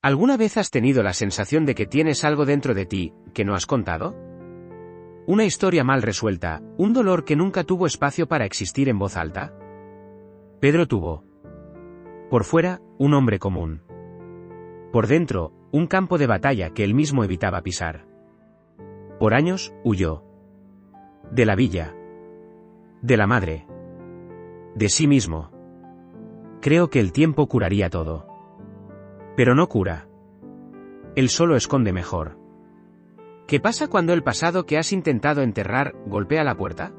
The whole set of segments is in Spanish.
¿Alguna vez has tenido la sensación de que tienes algo dentro de ti que no has contado? Una historia mal resuelta, un dolor que nunca tuvo espacio para existir en voz alta. Pedro tuvo. Por fuera, un hombre común. Por dentro, un campo de batalla que él mismo evitaba pisar. Por años, huyó. De la villa. De la madre. De sí mismo. Creo que el tiempo curaría todo. Pero no cura. Él solo esconde mejor. ¿Qué pasa cuando el pasado que has intentado enterrar golpea la puerta?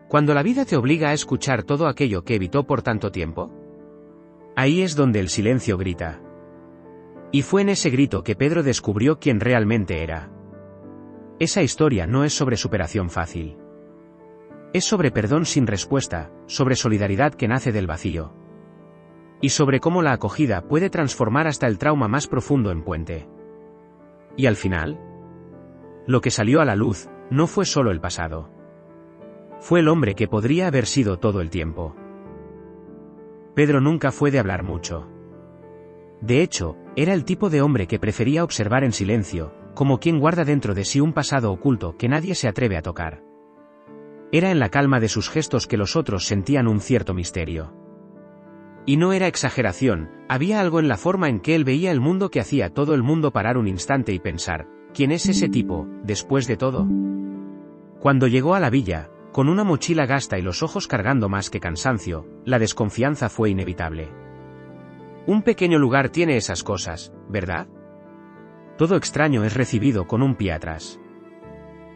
Cuando la vida te obliga a escuchar todo aquello que evitó por tanto tiempo. Ahí es donde el silencio grita. Y fue en ese grito que Pedro descubrió quién realmente era. Esa historia no es sobre superación fácil. Es sobre perdón sin respuesta, sobre solidaridad que nace del vacío. Y sobre cómo la acogida puede transformar hasta el trauma más profundo en puente. Y al final, lo que salió a la luz no fue solo el pasado. Fue el hombre que podría haber sido todo el tiempo. Pedro nunca fue de hablar mucho. De hecho, era el tipo de hombre que prefería observar en silencio, como quien guarda dentro de sí un pasado oculto que nadie se atreve a tocar. Era en la calma de sus gestos que los otros sentían un cierto misterio. Y no era exageración, había algo en la forma en que él veía el mundo que hacía todo el mundo parar un instante y pensar, ¿quién es ese tipo, después de todo? Cuando llegó a la villa, con una mochila gasta y los ojos cargando más que cansancio, la desconfianza fue inevitable. Un pequeño lugar tiene esas cosas, ¿verdad? Todo extraño es recibido con un pie atrás.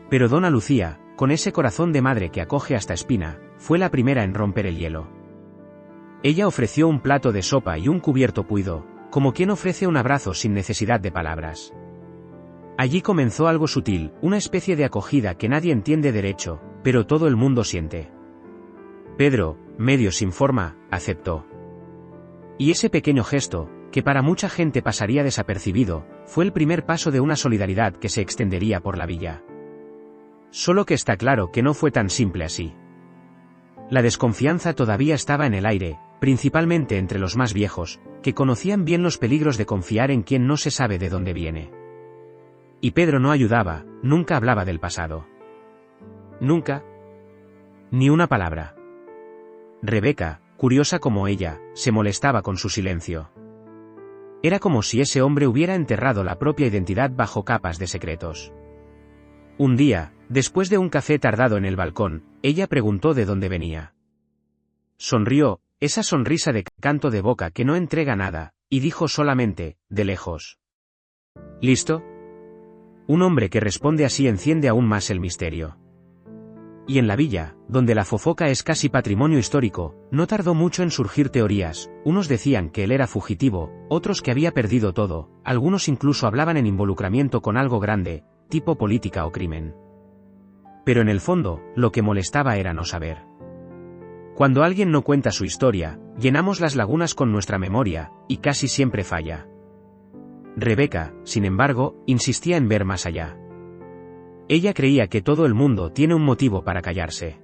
Pero Dona Lucía, con ese corazón de madre que acoge hasta espina, fue la primera en romper el hielo. Ella ofreció un plato de sopa y un cubierto puido, como quien ofrece un abrazo sin necesidad de palabras. Allí comenzó algo sutil, una especie de acogida que nadie entiende derecho, pero todo el mundo siente. Pedro, medio sin forma, aceptó. Y ese pequeño gesto, que para mucha gente pasaría desapercibido, fue el primer paso de una solidaridad que se extendería por la villa. Solo que está claro que no fue tan simple así. La desconfianza todavía estaba en el aire, principalmente entre los más viejos, que conocían bien los peligros de confiar en quien no se sabe de dónde viene. Y Pedro no ayudaba, nunca hablaba del pasado. Nunca. Ni una palabra. Rebeca, curiosa como ella, se molestaba con su silencio. Era como si ese hombre hubiera enterrado la propia identidad bajo capas de secretos. Un día, después de un café tardado en el balcón, ella preguntó de dónde venía. Sonrió, esa sonrisa de canto de boca que no entrega nada, y dijo solamente, de lejos. ¿Listo? Un hombre que responde así enciende aún más el misterio. Y en la villa, donde la fofoca es casi patrimonio histórico, no tardó mucho en surgir teorías, unos decían que él era fugitivo, otros que había perdido todo, algunos incluso hablaban en involucramiento con algo grande, tipo política o crimen. Pero en el fondo, lo que molestaba era no saber. Cuando alguien no cuenta su historia, llenamos las lagunas con nuestra memoria, y casi siempre falla. Rebeca, sin embargo, insistía en ver más allá. Ella creía que todo el mundo tiene un motivo para callarse.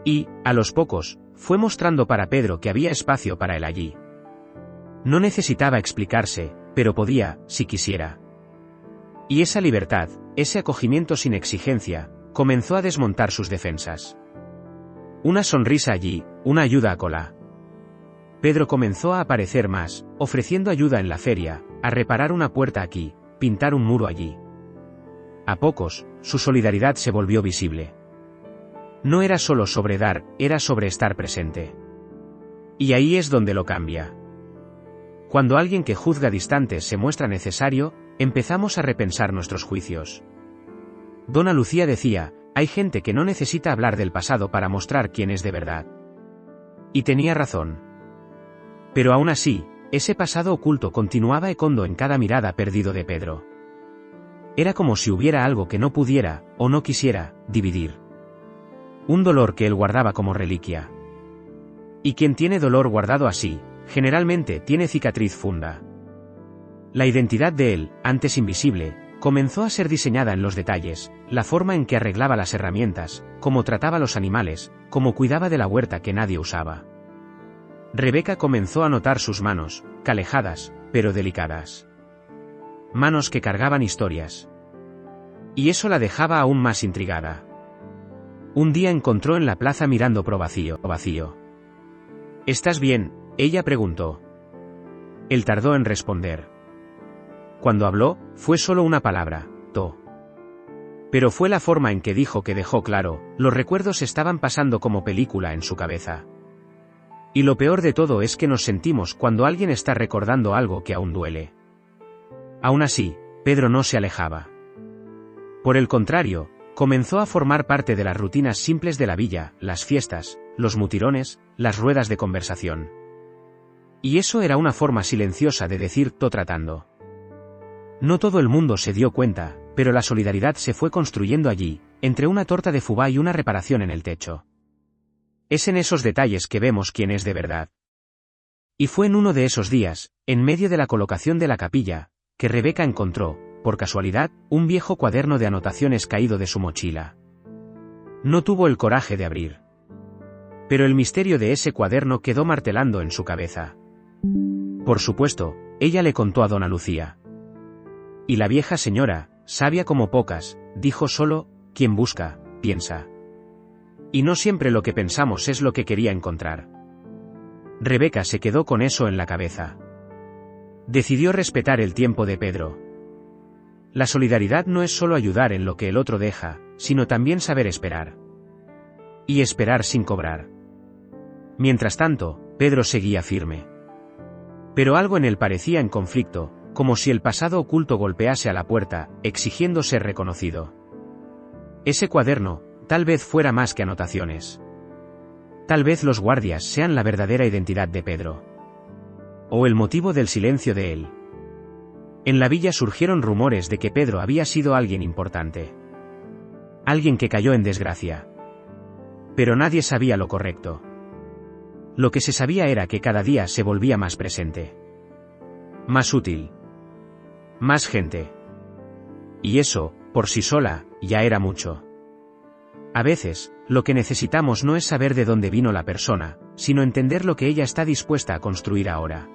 Y, a los pocos, fue mostrando para Pedro que había espacio para él allí. No necesitaba explicarse, pero podía, si quisiera. Y esa libertad, ese acogimiento sin exigencia, comenzó a desmontar sus defensas. Una sonrisa allí, una ayuda a cola. Pedro comenzó a aparecer más, ofreciendo ayuda en la feria, a reparar una puerta aquí, pintar un muro allí. A pocos, su solidaridad se volvió visible. No era solo sobre dar, era sobre estar presente. Y ahí es donde lo cambia. Cuando alguien que juzga distantes se muestra necesario, empezamos a repensar nuestros juicios. Dona Lucía decía, hay gente que no necesita hablar del pasado para mostrar quién es de verdad. Y tenía razón. Pero aún así, ese pasado oculto continuaba econdo en cada mirada perdido de Pedro. Era como si hubiera algo que no pudiera, o no quisiera, dividir. Un dolor que él guardaba como reliquia. Y quien tiene dolor guardado así, generalmente tiene cicatriz funda. La identidad de él, antes invisible, comenzó a ser diseñada en los detalles, la forma en que arreglaba las herramientas, cómo trataba a los animales, cómo cuidaba de la huerta que nadie usaba. Rebeca comenzó a notar sus manos, calejadas, pero delicadas. Manos que cargaban historias. Y eso la dejaba aún más intrigada. Un día encontró en la plaza mirando pro vacío. ¿Estás bien?, ella preguntó. Él tardó en responder. Cuando habló, fue solo una palabra, to. Pero fue la forma en que dijo que dejó claro, los recuerdos estaban pasando como película en su cabeza. Y lo peor de todo es que nos sentimos cuando alguien está recordando algo que aún duele. Aún así, Pedro no se alejaba. Por el contrario, comenzó a formar parte de las rutinas simples de la villa, las fiestas, los mutirones, las ruedas de conversación. Y eso era una forma silenciosa de decir to tratando. No todo el mundo se dio cuenta, pero la solidaridad se fue construyendo allí, entre una torta de fubá y una reparación en el techo. Es en esos detalles que vemos quién es de verdad. Y fue en uno de esos días, en medio de la colocación de la capilla, que Rebeca encontró, por casualidad, un viejo cuaderno de anotaciones caído de su mochila. No tuvo el coraje de abrir. Pero el misterio de ese cuaderno quedó martelando en su cabeza. Por supuesto, ella le contó a Dona Lucía. Y la vieja señora, sabia como pocas, dijo solo, quien busca, piensa. Y no siempre lo que pensamos es lo que quería encontrar. Rebeca se quedó con eso en la cabeza. Decidió respetar el tiempo de Pedro. La solidaridad no es solo ayudar en lo que el otro deja, sino también saber esperar. Y esperar sin cobrar. Mientras tanto, Pedro seguía firme. Pero algo en él parecía en conflicto, como si el pasado oculto golpease a la puerta, exigiendo ser reconocido. Ese cuaderno, tal vez fuera más que anotaciones. Tal vez los guardias sean la verdadera identidad de Pedro. O el motivo del silencio de él. En la villa surgieron rumores de que Pedro había sido alguien importante. Alguien que cayó en desgracia. Pero nadie sabía lo correcto. Lo que se sabía era que cada día se volvía más presente. Más útil. Más gente. Y eso, por sí sola, ya era mucho. A veces, lo que necesitamos no es saber de dónde vino la persona, sino entender lo que ella está dispuesta a construir ahora.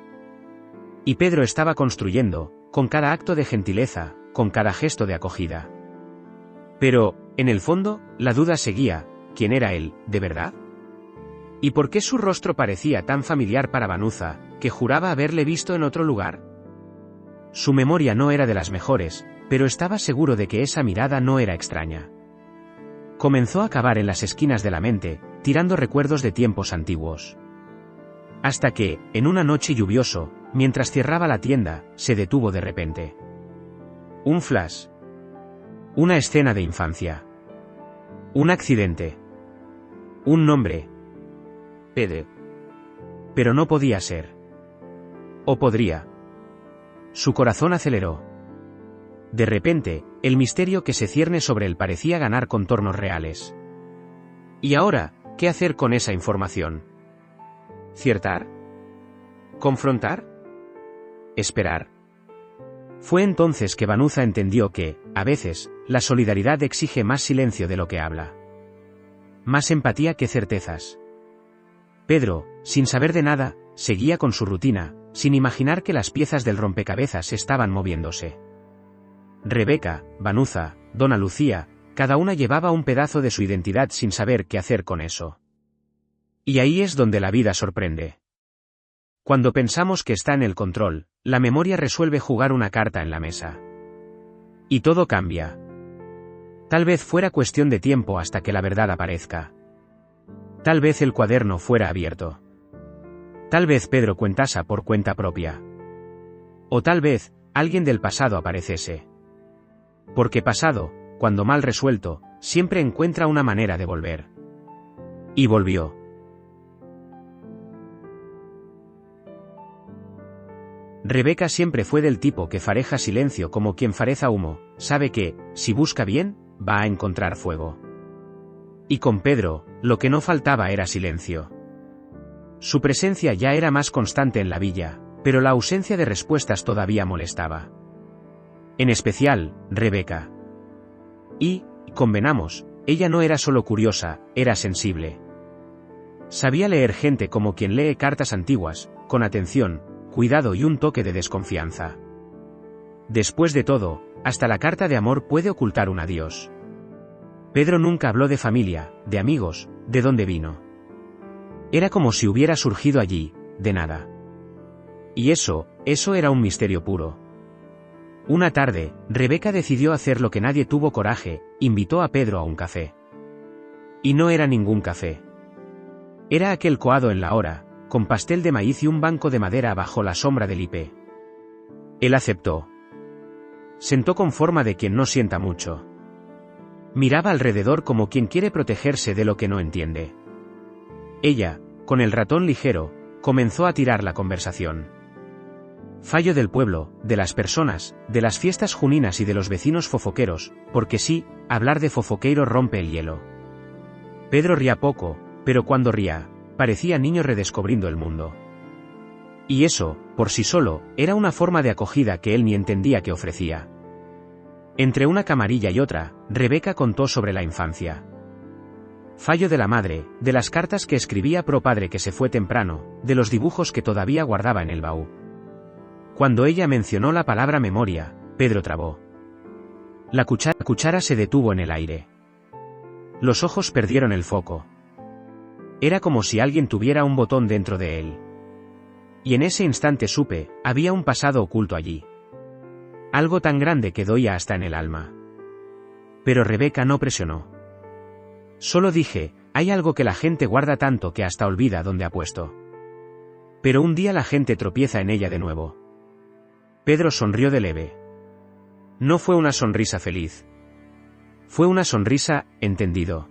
Y Pedro estaba construyendo, con cada acto de gentileza, con cada gesto de acogida. Pero, en el fondo, la duda seguía, ¿quién era él, de verdad? ¿Y por qué su rostro parecía tan familiar para Vanuza, que juraba haberle visto en otro lugar? Su memoria no era de las mejores, pero estaba seguro de que esa mirada no era extraña. Comenzó a cavar en las esquinas de la mente, tirando recuerdos de tiempos antiguos. Hasta que, en una noche lluvioso, mientras cerraba la tienda, se detuvo de repente. Un flash. Una escena de infancia. Un accidente. Un nombre. Pedro. Pero no podía ser. ¿O podría? Su corazón aceleró. De repente, el misterio que se cierne sobre él parecía ganar contornos reales. ¿Y ahora, qué hacer con esa información? ¿Ciertar? ¿Confrontar? ¿Esperar? Fue entonces que Vanuza entendió que, a veces, la solidaridad exige más silencio de lo que habla. Más empatía que certezas. Pedro, sin saber de nada, seguía con su rutina, sin imaginar que las piezas del rompecabezas estaban moviéndose. Rebeca, Vanuza, Dona Lucía, cada una llevaba un pedazo de su identidad sin saber qué hacer con eso. Y ahí es donde la vida sorprende. Cuando pensamos que está en el control, la memoria resuelve jugar una carta en la mesa. Y todo cambia. Tal vez fuera cuestión de tiempo hasta que la verdad aparezca. Tal vez el cuaderno fuera abierto. Tal vez Pedro cuentase por cuenta propia. O tal vez, alguien del pasado apareciese. Porque pasado, cuando mal resuelto, siempre encuentra una manera de volver. Y volvió. Rebeca siempre fue del tipo que fareja silencio como quien fareza humo, sabe que, si busca bien, va a encontrar fuego. Y con Pedro, lo que no faltaba era silencio. Su presencia ya era más constante en la villa, pero la ausencia de respuestas todavía molestaba. En especial, Rebeca. Y, convenamos, ella no era solo curiosa, era sensible. Sabía leer gente como quien lee cartas antiguas, con atención, cuidado y un toque de desconfianza. Después de todo, hasta la carta de amor puede ocultar un adiós. Pedro nunca habló de familia, de amigos, de dónde vino. Era como si hubiera surgido allí, de nada. Y eso era un misterio puro. Una tarde, Rebeca decidió hacer lo que nadie tuvo coraje, invitó a Pedro a un café. Y no era ningún café. Era aquel coado en la hora, con pastel de maíz y un banco de madera bajo la sombra del hipé. Él aceptó. Sentó con forma de quien no sienta mucho. Miraba alrededor como quien quiere protegerse de lo que no entiende. Ella, con el ratón ligero, comenzó a tirar la conversación. Fallo del pueblo, de las personas, de las fiestas juninas y de los vecinos fofoqueros, porque sí, hablar de fofoqueiro rompe el hielo. Pedro ría poco, pero cuando ría, parecía niño redescubriendo el mundo. Y eso, por sí solo, era una forma de acogida que él ni entendía que ofrecía. Entre una camarilla y otra, Rebeca contó sobre la infancia. Fallo de la madre, de las cartas que escribía pro padre que se fue temprano, de los dibujos que todavía guardaba en el baúl. Cuando ella mencionó la palabra memoria, Pedro trabó. La cuchara se detuvo en el aire. Los ojos perdieron el foco. Era como si alguien tuviera un botón dentro de él. Y en ese instante supe, había un pasado oculto allí. Algo tan grande que doía hasta en el alma. Pero Rebeca no presionó. Solo dije, hay algo que la gente guarda tanto que hasta olvida dónde ha puesto. Pero un día la gente tropieza en ella de nuevo. Pedro sonrió de leve. No fue una sonrisa feliz. Fue una sonrisa, entendido.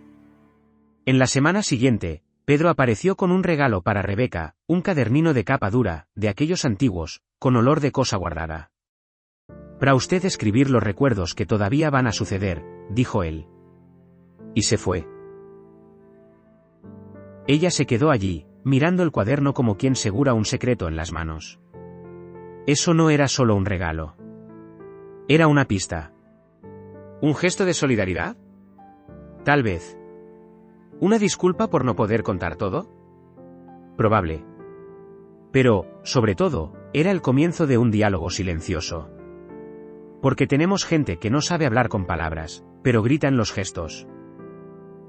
En la semana siguiente, Pedro apareció con un regalo para Rebeca, un cadernino de capa dura, de aquellos antiguos, con olor de cosa guardada. Para usted escribir los recuerdos que todavía van a suceder, dijo él. Y se fue. Ella se quedó allí, mirando el cuaderno como quien segura un secreto en las manos. Eso no era solo un regalo. Era una pista. ¿Un gesto de solidaridad? Tal vez. ¿Una disculpa por no poder contar todo? Probable. Pero, sobre todo, era el comienzo de un diálogo silencioso. Porque tenemos gente que no sabe hablar con palabras, pero grita en los gestos.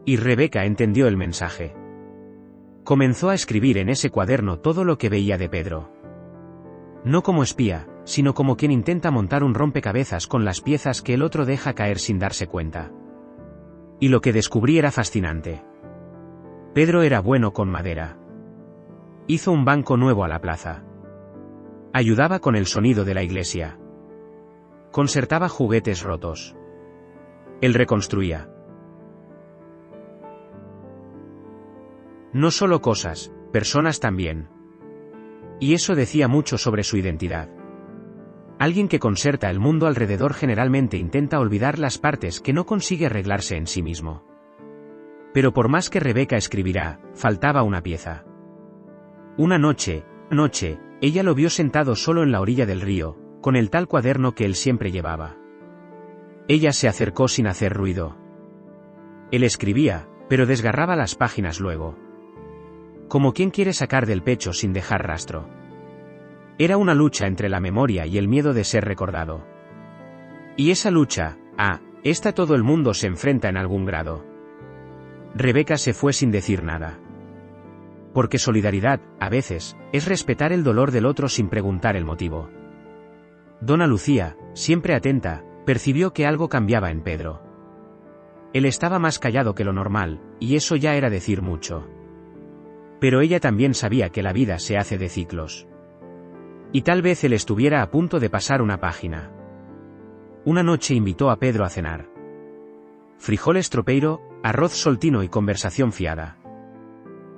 Y Rebeca entendió el mensaje. Comenzó a escribir en ese cuaderno todo lo que veía de Pedro. No como espía, sino como quien intenta montar un rompecabezas con las piezas que el otro deja caer sin darse cuenta. Y lo que descubrí era fascinante. Pedro era bueno con madera. Hizo un banco nuevo a la plaza. Ayudaba con el sonido de la iglesia. Consertaba juguetes rotos. Él reconstruía. No solo cosas, personas también. Y eso decía mucho sobre su identidad. Alguien que conserta el mundo alrededor generalmente intenta olvidar las partes que no consigue arreglarse en sí mismo. Pero por más que Rebeca escribirá, faltaba una pieza. Una noche, ella lo vio sentado solo en la orilla del río, con el tal cuaderno que él siempre llevaba. Ella se acercó sin hacer ruido. Él escribía, pero desgarraba las páginas luego. Como quien quiere sacar del pecho sin dejar rastro. Era una lucha entre la memoria y el miedo de ser recordado. Y esa lucha, esta todo el mundo se enfrenta en algún grado. Rebeca se fue sin decir nada. Porque solidaridad, a veces, es respetar el dolor del otro sin preguntar el motivo. Dona Lucía, siempre atenta, percibió que algo cambiaba en Pedro. Él estaba más callado que lo normal, y eso ya era decir mucho. Pero ella también sabía que la vida se hace de ciclos. Y tal vez él estuviera a punto de pasar una página. Una noche invitó a Pedro a cenar. Frijoles tropeiro, arroz soltino y conversación fiada.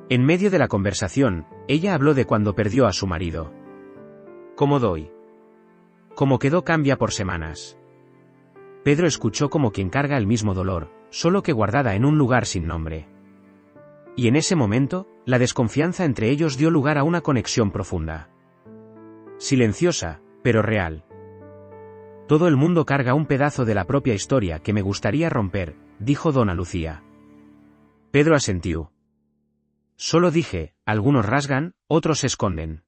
En medio de la conversación, ella habló de cuando perdió a su marido. ¿Cómo doy? Cómo quedó cambia por semanas. Pedro escuchó como quien carga el mismo dolor, solo que guardada en un lugar sin nombre. Y en ese momento, la desconfianza entre ellos dio lugar a una conexión profunda. Silenciosa, pero real. Todo el mundo carga un pedazo de la propia historia que me gustaría romper, dijo Dona Lucía. Pedro asintió. Solo dije, algunos rasgan, otros se esconden.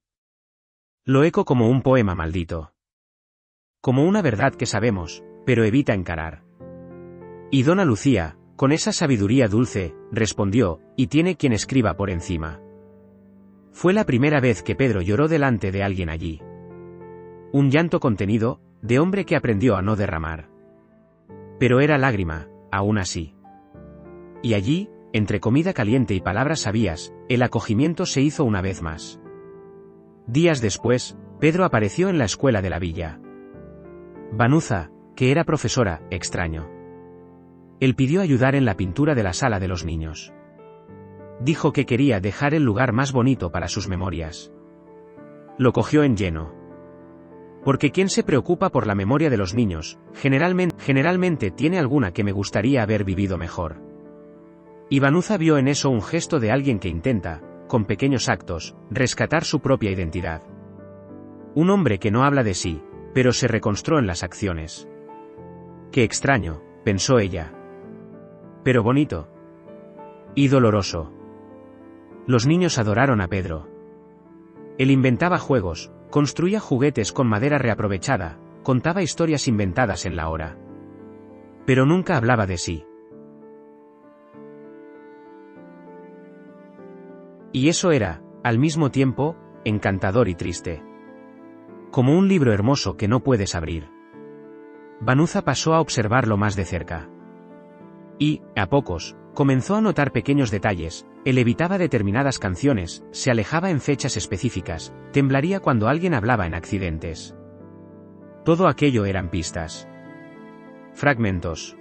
Lo eco como un poema maldito. Como una verdad que sabemos, pero evita encarar. Y dona Lucía, con esa sabiduría dulce, respondió, y tiene quien escriba por encima. Fue la primera vez que Pedro lloró delante de alguien allí. Un llanto contenido, de hombre que aprendió a no derramar. Pero era lágrima, aún así. Y allí, entre comida caliente y palabras sabias, el acogimiento se hizo una vez más. Días después, Pedro apareció en la escuela de la villa. Vanuza, que era profesora, extraño. Él pidió ayudar en la pintura de la sala de los niños. Dijo que quería dejar el lugar más bonito para sus memorias. Lo cogió en lleno. Porque quien se preocupa por la memoria de los niños, generalmente tiene alguna que me gustaría haber vivido mejor. Y Vanuza vio en eso un gesto de alguien que intenta, con pequeños actos, rescatar su propia identidad. Un hombre que no habla de sí, pero se reconstruyó en las acciones. Qué extraño, pensó ella. Pero bonito. Y doloroso. Los niños adoraron a Pedro. Él inventaba juegos, construía juguetes con madera reaprovechada, contaba historias inventadas en la hora. Pero nunca hablaba de sí. Y eso era, al mismo tiempo, encantador y triste. Como un libro hermoso que no puedes abrir. Vanuza pasó a observarlo más de cerca. Y, a pocos, comenzó a notar pequeños detalles. Él evitaba determinadas canciones, se alejaba en fechas específicas, temblaría cuando alguien hablaba en accidentes. Todo aquello eran pistas. Fragmentos.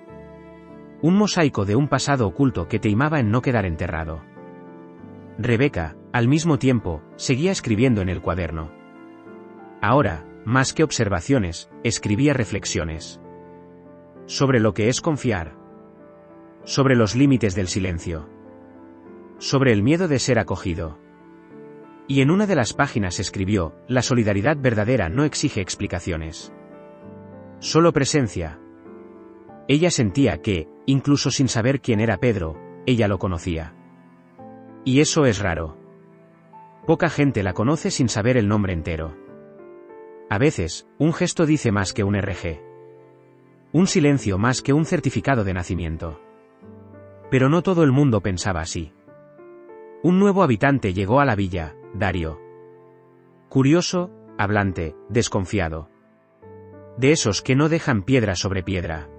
Un mosaico de un pasado oculto que teimaba en no quedar enterrado. Rebeca, al mismo tiempo, seguía escribiendo en el cuaderno. Ahora, más que observaciones, escribía reflexiones. Sobre lo que es confiar. Sobre los límites del silencio. Sobre el miedo de ser acogido. Y en una de las páginas escribió, la solidaridad verdadera no exige explicaciones. Solo presencia. Ella sentía que, incluso sin saber quién era Pedro, ella lo conocía. Y eso es raro. Poca gente la conoce sin saber el nombre entero. A veces, un gesto dice más que un RG. Un silencio más que un certificado de nacimiento. Pero no todo el mundo pensaba así. Un nuevo habitante llegó a la villa, Dario. Curioso, hablante, desconfiado. De esos que no dejan piedra sobre piedra.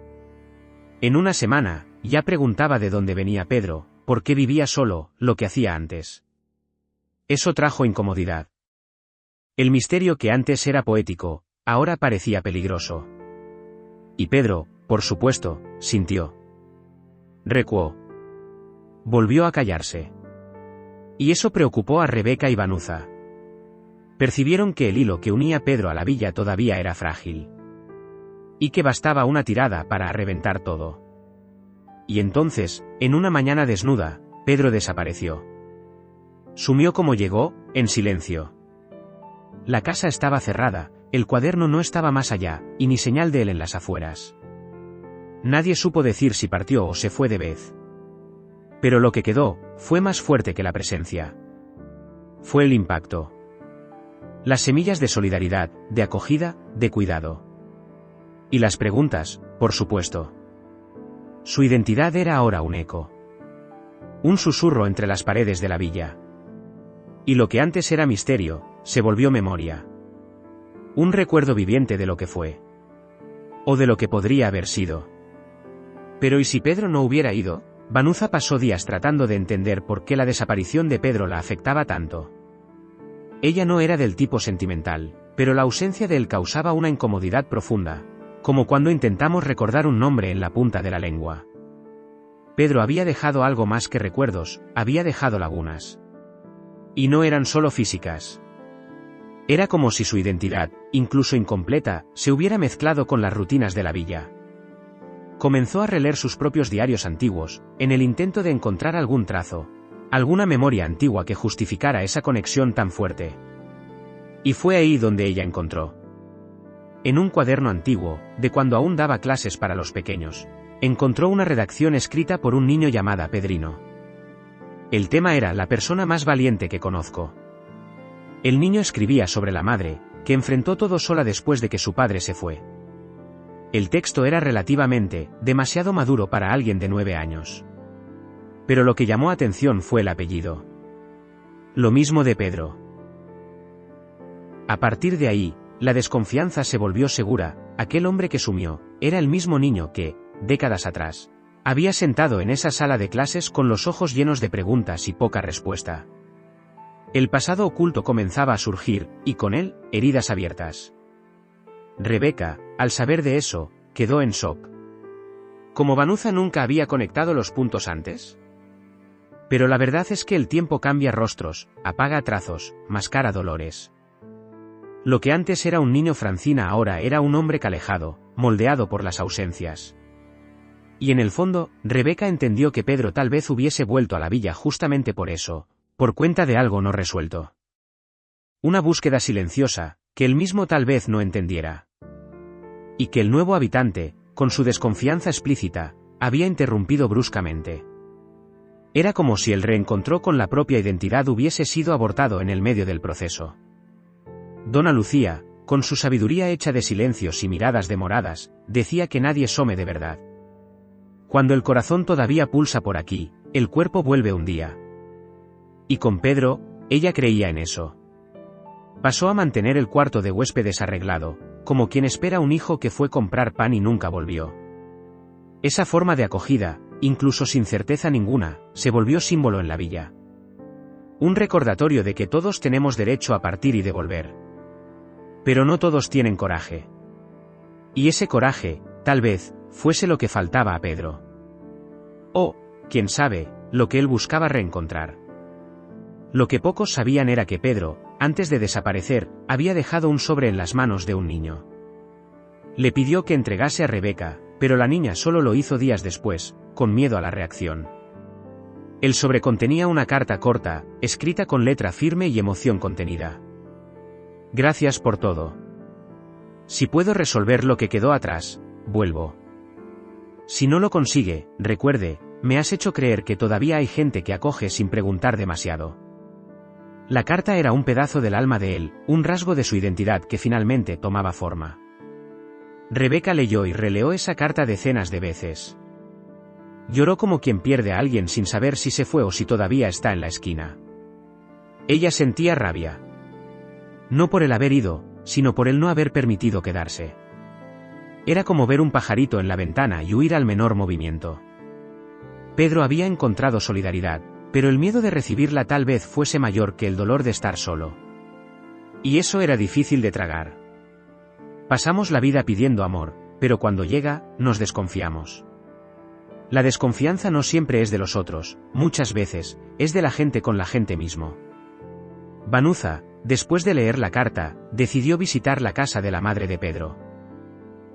En una semana, ya preguntaba de dónde venía Pedro, por qué vivía solo, lo que hacía antes. Eso trajo incomodidad. El misterio que antes era poético, ahora parecía peligroso. Y Pedro, por supuesto, sintió. Recuó. Volvió a callarse. Y eso preocupó a Rebeca y Vanuza. Percibieron que el hilo que unía a Pedro a la villa todavía era frágil. Y que bastaba una tirada para reventar todo. Y entonces, en una mañana desnuda, Pedro desapareció. Sumió como llegó, en silencio. La casa estaba cerrada, el cuaderno no estaba más allá, y ni señal de él en las afueras. Nadie supo decir si partió o se fue de vez. Pero lo que quedó, fue más fuerte que la presencia. Fue el impacto. Las semillas de solidaridad, de acogida, de cuidado. Y las preguntas, por supuesto. Su identidad era ahora un eco. Un susurro entre las paredes de la villa. Y lo que antes era misterio, se volvió memoria. Un recuerdo viviente de lo que fue. O de lo que podría haber sido. Pero ¿y si Pedro no hubiera ido? Vanuza pasó días tratando de entender por qué la desaparición de Pedro la afectaba tanto. Ella no era del tipo sentimental, pero la ausencia de él causaba una incomodidad profunda. Como cuando intentamos recordar un nombre en la punta de la lengua. Pedro había dejado algo más que recuerdos, había dejado lagunas. Y no eran solo físicas. Era como si su identidad, incluso incompleta, se hubiera mezclado con las rutinas de la villa. Comenzó a releer sus propios diarios antiguos, en el intento de encontrar algún trazo, alguna memoria antigua que justificara esa conexión tan fuerte. Y fue ahí donde ella encontró. En un cuaderno antiguo, de cuando aún daba clases para los pequeños, encontró una redacción escrita por un niño llamado Pedrino. El tema era la persona más valiente que conozco. El niño escribía sobre la madre, que enfrentó todo sola después de que su padre se fue. El texto era relativamente, demasiado maduro para alguien de 9 años. Pero lo que llamó atención fue el apellido. Lo mismo de Pedro. A partir de ahí, la desconfianza se volvió segura. Aquel hombre que sumió, era el mismo niño que, décadas atrás, había sentado en esa sala de clases con los ojos llenos de preguntas y poca respuesta. El pasado oculto comenzaba a surgir, y con él, heridas abiertas. Rebeca, al saber de eso, quedó en shock. ¿Cómo Vanuza nunca había conectado los puntos antes? Pero la verdad es que el tiempo cambia rostros, apaga trazos, mascara dolores. Lo que antes era un niño Francina ahora era un hombre calejado, moldeado por las ausencias. Y en el fondo, Rebeca entendió que Pedro tal vez hubiese vuelto a la villa justamente por eso, por cuenta de algo no resuelto. Una búsqueda silenciosa, que él mismo tal vez no entendiera. Y que el nuevo habitante, con su desconfianza explícita, había interrumpido bruscamente. Era como si el reencontró con la propia identidad hubiese sido abortado en el medio del proceso. Dona Lucía, con su sabiduría hecha de silencios y miradas demoradas, decía que nadie some de verdad. Cuando el corazón todavía pulsa por aquí, el cuerpo vuelve un día. Y con Pedro, ella creía en eso. Pasó a mantener el cuarto de huéspedes arreglado, como quien espera un hijo que fue comprar pan y nunca volvió. Esa forma de acogida, incluso sin certeza ninguna, se volvió símbolo en la villa. Un recordatorio de que todos tenemos derecho a partir y de volver. Pero no todos tienen coraje. Y ese coraje, tal vez, fuese lo que faltaba a Pedro. O, quién sabe, lo que él buscaba reencontrar. Lo que pocos sabían era que Pedro, antes de desaparecer, había dejado un sobre en las manos de un niño. Le pidió que entregase a Rebeca, pero la niña solo lo hizo días después, con miedo a la reacción. El sobre contenía una carta corta, escrita con letra firme y emoción contenida. Gracias por todo. Si puedo resolver lo que quedó atrás, vuelvo. Si no lo consigue, recuerde, me has hecho creer que todavía hay gente que acoge sin preguntar demasiado. La carta era un pedazo del alma de él, un rasgo de su identidad que finalmente tomaba forma. Rebeca leyó y releó esa carta decenas de veces. Lloró como quien pierde a alguien sin saber si se fue o si todavía está en la esquina. Ella sentía rabia. No por el haber ido, sino por el no haber permitido quedarse. Era como ver un pajarito en la ventana y huir al menor movimiento. Pedro había encontrado solidaridad, pero el miedo de recibirla tal vez fuese mayor que el dolor de estar solo. Y eso era difícil de tragar. Pasamos la vida pidiendo amor, pero cuando llega, nos desconfiamos. La desconfianza no siempre es de los otros, muchas veces, es de la gente con la gente mismo. Vanuza, después de leer la carta, decidió visitar la casa de la madre de Pedro.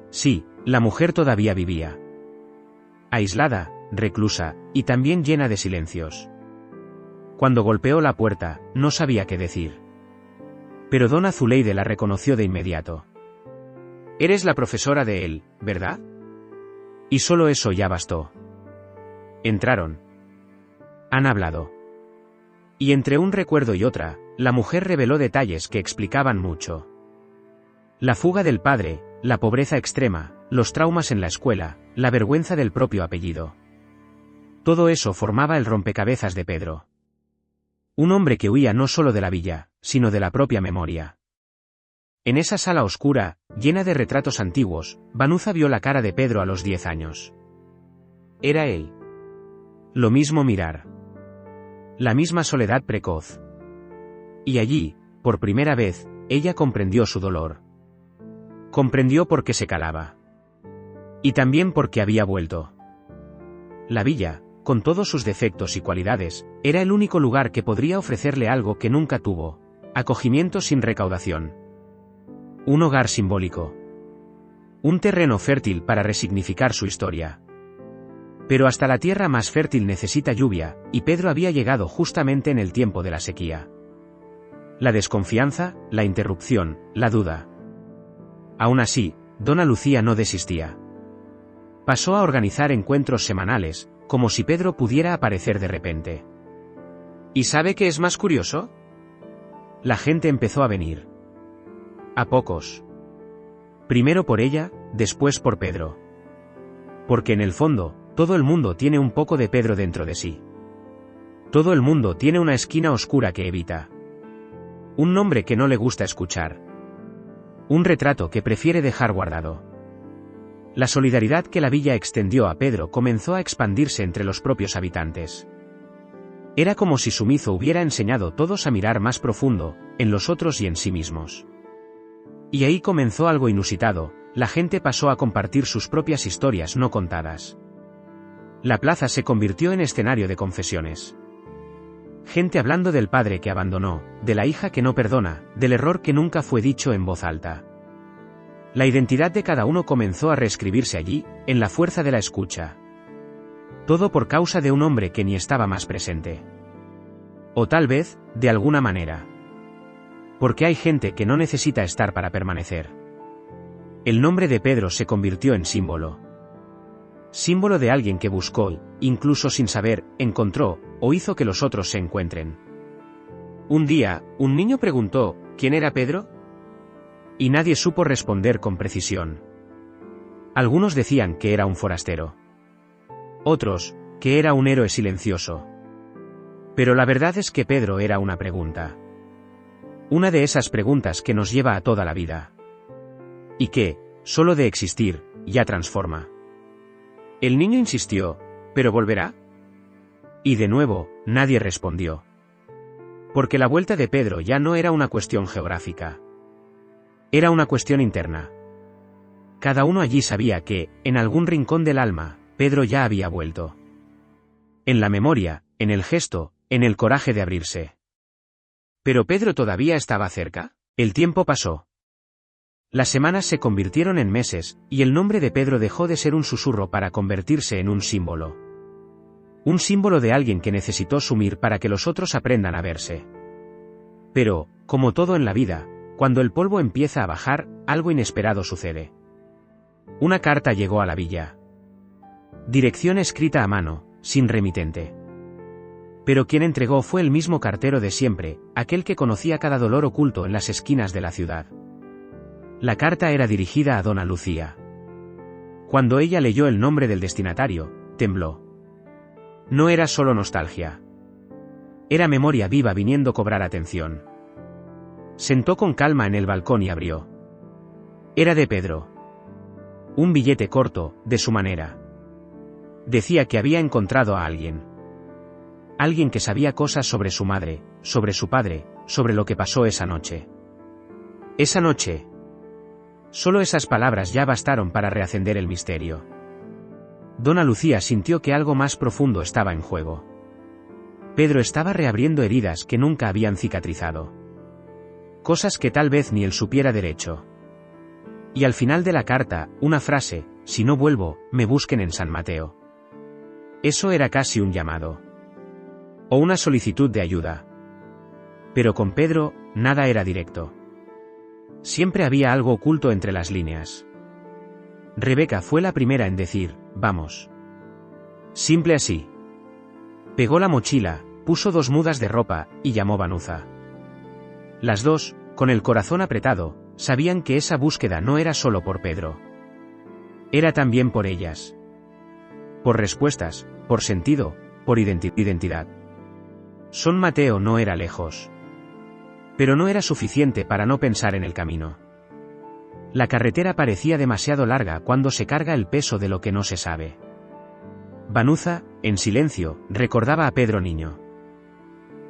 Sí, la mujer todavía vivía. Aislada, reclusa, y también llena de silencios. Cuando golpeó la puerta, no sabía qué decir. Pero dona Zuleide la reconoció de inmediato. Eres la profesora de él, ¿verdad? Y solo eso ya bastó. Entraron. Han hablado. Y entre un recuerdo y otra, la mujer reveló detalles que explicaban mucho. La fuga del padre, la pobreza extrema, los traumas en la escuela, la vergüenza del propio apellido. Todo eso formaba el rompecabezas de Pedro. Un hombre que huía no solo de la villa, sino de la propia memoria. En esa sala oscura, llena de retratos antiguos, Vanuza vio la cara de Pedro a los 10 años. Era él. Lo mismo mirar. La misma soledad precoz. Y allí, por primera vez, ella comprendió su dolor. Comprendió por qué se calaba. Y también por qué había vuelto. La villa, con todos sus defectos y cualidades, era el único lugar que podría ofrecerle algo que nunca tuvo: acogimiento sin recaudación. Un hogar simbólico. Un terreno fértil para resignificar su historia. Pero hasta la tierra más fértil necesita lluvia, y Pedro había llegado justamente en el tiempo de la sequía. La desconfianza, la interrupción, la duda. Aún así, dona Lucía no desistía. Pasó a organizar encuentros semanales, como si Pedro pudiera aparecer de repente. ¿Y sabe qué es más curioso? La gente empezó a venir. A pocos. Primero por ella, después por Pedro. Porque en el fondo, todo el mundo tiene un poco de Pedro dentro de sí. Todo el mundo tiene una esquina oscura que evita. Un nombre que no le gusta escuchar. Un retrato que prefiere dejar guardado. La solidaridad que la villa extendió a Pedro comenzó a expandirse entre los propios habitantes. Era como si su mizo hubiera enseñado a todos a mirar más profundo, en los otros y en sí mismos. Y ahí comenzó algo inusitado, la gente pasó a compartir sus propias historias no contadas. La plaza se convirtió en escenario de confesiones. Gente hablando del padre que abandonó, de la hija que no perdona, del error que nunca fue dicho en voz alta. La identidad de cada uno comenzó a reescribirse allí, en la fuerza de la escucha. Todo por causa de un hombre que ni estaba más presente. O tal vez, de alguna manera. Porque hay gente que no necesita estar para permanecer. El nombre de Pedro se convirtió en símbolo. Símbolo de alguien que buscó, incluso sin saber, encontró, o hizo que los otros se encuentren. Un día, un niño preguntó, ¿quién era Pedro? Y nadie supo responder con precisión. Algunos decían que era un forastero. Otros, que era un héroe silencioso. Pero la verdad es que Pedro era una pregunta. Una de esas preguntas que nos lleva a toda la vida. Y que, solo de existir, ya transforma. El niño insistió, ¿pero volverá? Y de nuevo, nadie respondió. Porque la vuelta de Pedro ya no era una cuestión geográfica. Era una cuestión interna. Cada uno allí sabía que, en algún rincón del alma, Pedro ya había vuelto. En la memoria, en el gesto, en el coraje de abrirse. ¿Pero Pedro todavía estaba cerca? El tiempo pasó. Las semanas se convirtieron en meses, y el nombre de Pedro dejó de ser un susurro para convertirse en un símbolo. Un símbolo de alguien que necesitó sumir para que los otros aprendan a verse. Pero, como todo en la vida, cuando el polvo empieza a bajar, algo inesperado sucede. Una carta llegó a la villa. Dirección escrita a mano, sin remitente. Pero quien entregó fue el mismo cartero de siempre, aquel que conocía cada dolor oculto en las esquinas de la ciudad. La carta era dirigida a Dona Lucía. Cuando ella leyó el nombre del destinatario, tembló. No era solo nostalgia. Era memoria viva viniendo a cobrar atención. Sentó con calma en el balcón y abrió. Era de Pedro. Un billete corto, de su manera. Decía que había encontrado a alguien. Alguien que sabía cosas sobre su madre, sobre su padre, sobre lo que pasó esa noche. Esa noche. Solo esas palabras ya bastaron para reacender el misterio. Dona Lucía sintió que algo más profundo estaba en juego. Pedro estaba reabriendo heridas que nunca habían cicatrizado. Cosas que tal vez ni él supiera derecho. Y al final de la carta, una frase, si no vuelvo, me busquen en San Mateo. Eso era casi un llamado. O una solicitud de ayuda. Pero con Pedro, nada era directo. Siempre había algo oculto entre las líneas. Rebeca fue la primera en decir, vamos. Simple así. Pegó la mochila, puso 2 mudas de ropa, y llamó Vanuza. Las dos, con el corazón apretado, sabían que esa búsqueda no era solo por Pedro. Era también por ellas. Por respuestas, por sentido, por identidad. San Mateo no era lejos. Pero no era suficiente para no pensar en el camino. La carretera parecía demasiado larga cuando se carga el peso de lo que no se sabe. Vanuza, en silencio, recordaba a Pedro niño.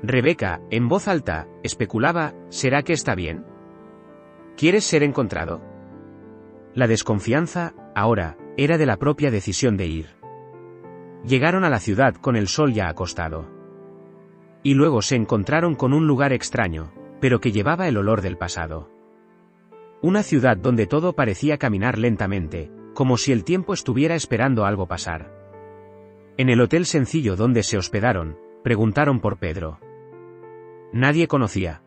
Rebeca, en voz alta, especulaba, ¿será que está bien? ¿Quieres ser encontrado? La desconfianza, ahora, era de la propia decisión de ir. Llegaron a la ciudad con el sol ya acostado. Y luego se encontraron con un lugar extraño, pero que llevaba el olor del pasado. Una ciudad donde todo parecía caminar lentamente, como si el tiempo estuviera esperando algo pasar. En el hotel sencillo donde se hospedaron, preguntaron por Pedro. Nadie conocía.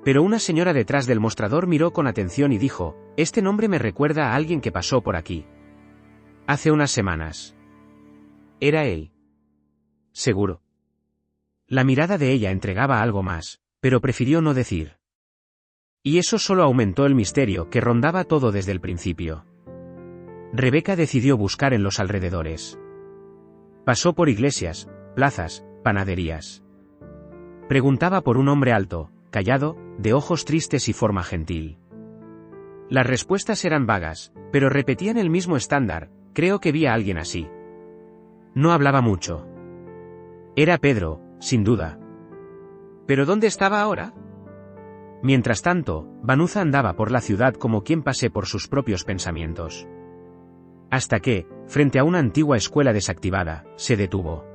Pero una señora detrás del mostrador miró con atención y dijo, este nombre me recuerda a alguien que pasó por aquí. Hace unas semanas. Era él. Seguro. La mirada de ella entregaba algo más, pero prefirió no decir. Y eso solo aumentó el misterio que rondaba todo desde el principio. Rebeca decidió buscar en los alrededores. Pasó por iglesias, plazas, panaderías. Preguntaba por un hombre alto, callado, de ojos tristes y forma gentil. Las respuestas eran vagas, pero repetían el mismo estándar: creo que vi a alguien así. No hablaba mucho. Era Pedro, sin duda. ¿Pero dónde estaba ahora? Mientras tanto, Vanuza andaba por la ciudad como quien pase por sus propios pensamientos. Hasta que, frente a una antigua escuela desactivada, se detuvo.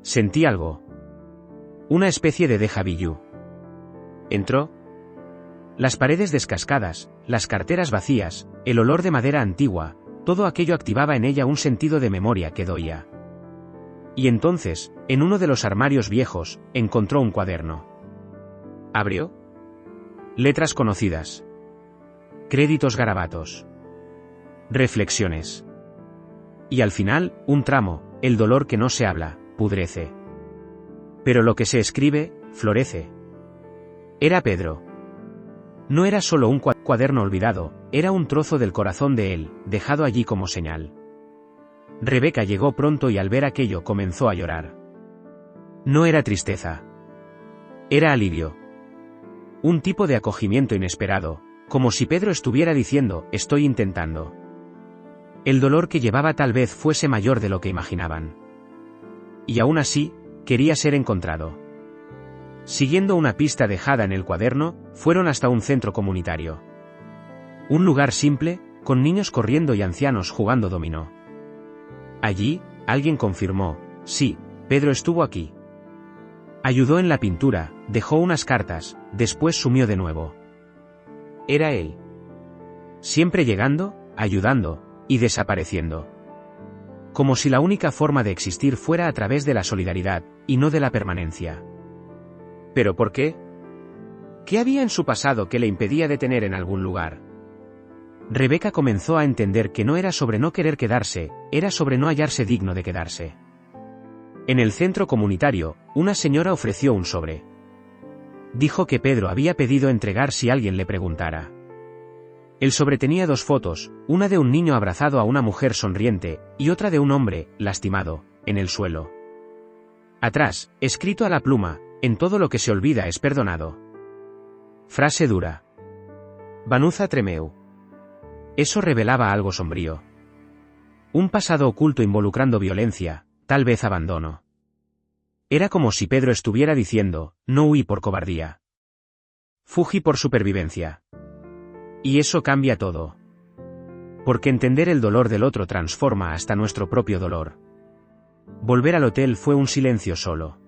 Sentí algo. Una especie de déjà vu. Entró. Las paredes descascadas, las carteras vacías, el olor de madera antigua, todo aquello activaba en ella un sentido de memoria que doía. Y entonces, en uno de los armarios viejos, encontró un cuaderno. Abrió. Letras conocidas. Créditos garabatos. Reflexiones. Y al final, un tramo: el dolor que no se habla, pudrece. Pero lo que se escribe, florece. Era Pedro. No era solo un cuaderno olvidado, era un trozo del corazón de él, dejado allí como señal. Rebeca llegó pronto y al ver aquello comenzó a llorar. No era tristeza. Era alivio. Un tipo de acogimiento inesperado, como si Pedro estuviera diciendo: estoy intentando. El dolor que llevaba tal vez fuese mayor de lo que imaginaban. Y aún así, quería ser encontrado. Siguiendo una pista dejada en el cuaderno, fueron hasta un centro comunitario. Un lugar simple, con niños corriendo y ancianos jugando dominó. Allí, alguien confirmó: sí, Pedro estuvo aquí. Ayudó en la pintura, dejó unas cartas, después sumió de nuevo. Era él. Siempre llegando, ayudando, y desapareciendo. Como si la única forma de existir fuera a través de la solidaridad, y no de la permanencia. ¿Pero por qué? ¿Qué había en su pasado que le impedía detener en algún lugar? Rebeca comenzó a entender que no era sobre no querer quedarse, era sobre no hallarse digno de quedarse. En el centro comunitario, una señora ofreció un sobre. Dijo que Pedro había pedido entregar si alguien le preguntara. El sobre tenía dos fotos, una de un niño abrazado a una mujer sonriente, y otra de un hombre, lastimado, en el suelo. Atrás, escrito a la pluma: en todo lo que se olvida es perdonado. Frase dura. Vanuza tremeu. Eso revelaba algo sombrío. Un pasado oculto involucrando violencia, tal vez abandono. Era como si Pedro estuviera diciendo: no huí por cobardía. Fugí por supervivencia. Y eso cambia todo. Porque entender el dolor del otro transforma hasta nuestro propio dolor. Volver al hotel fue un silencio solo.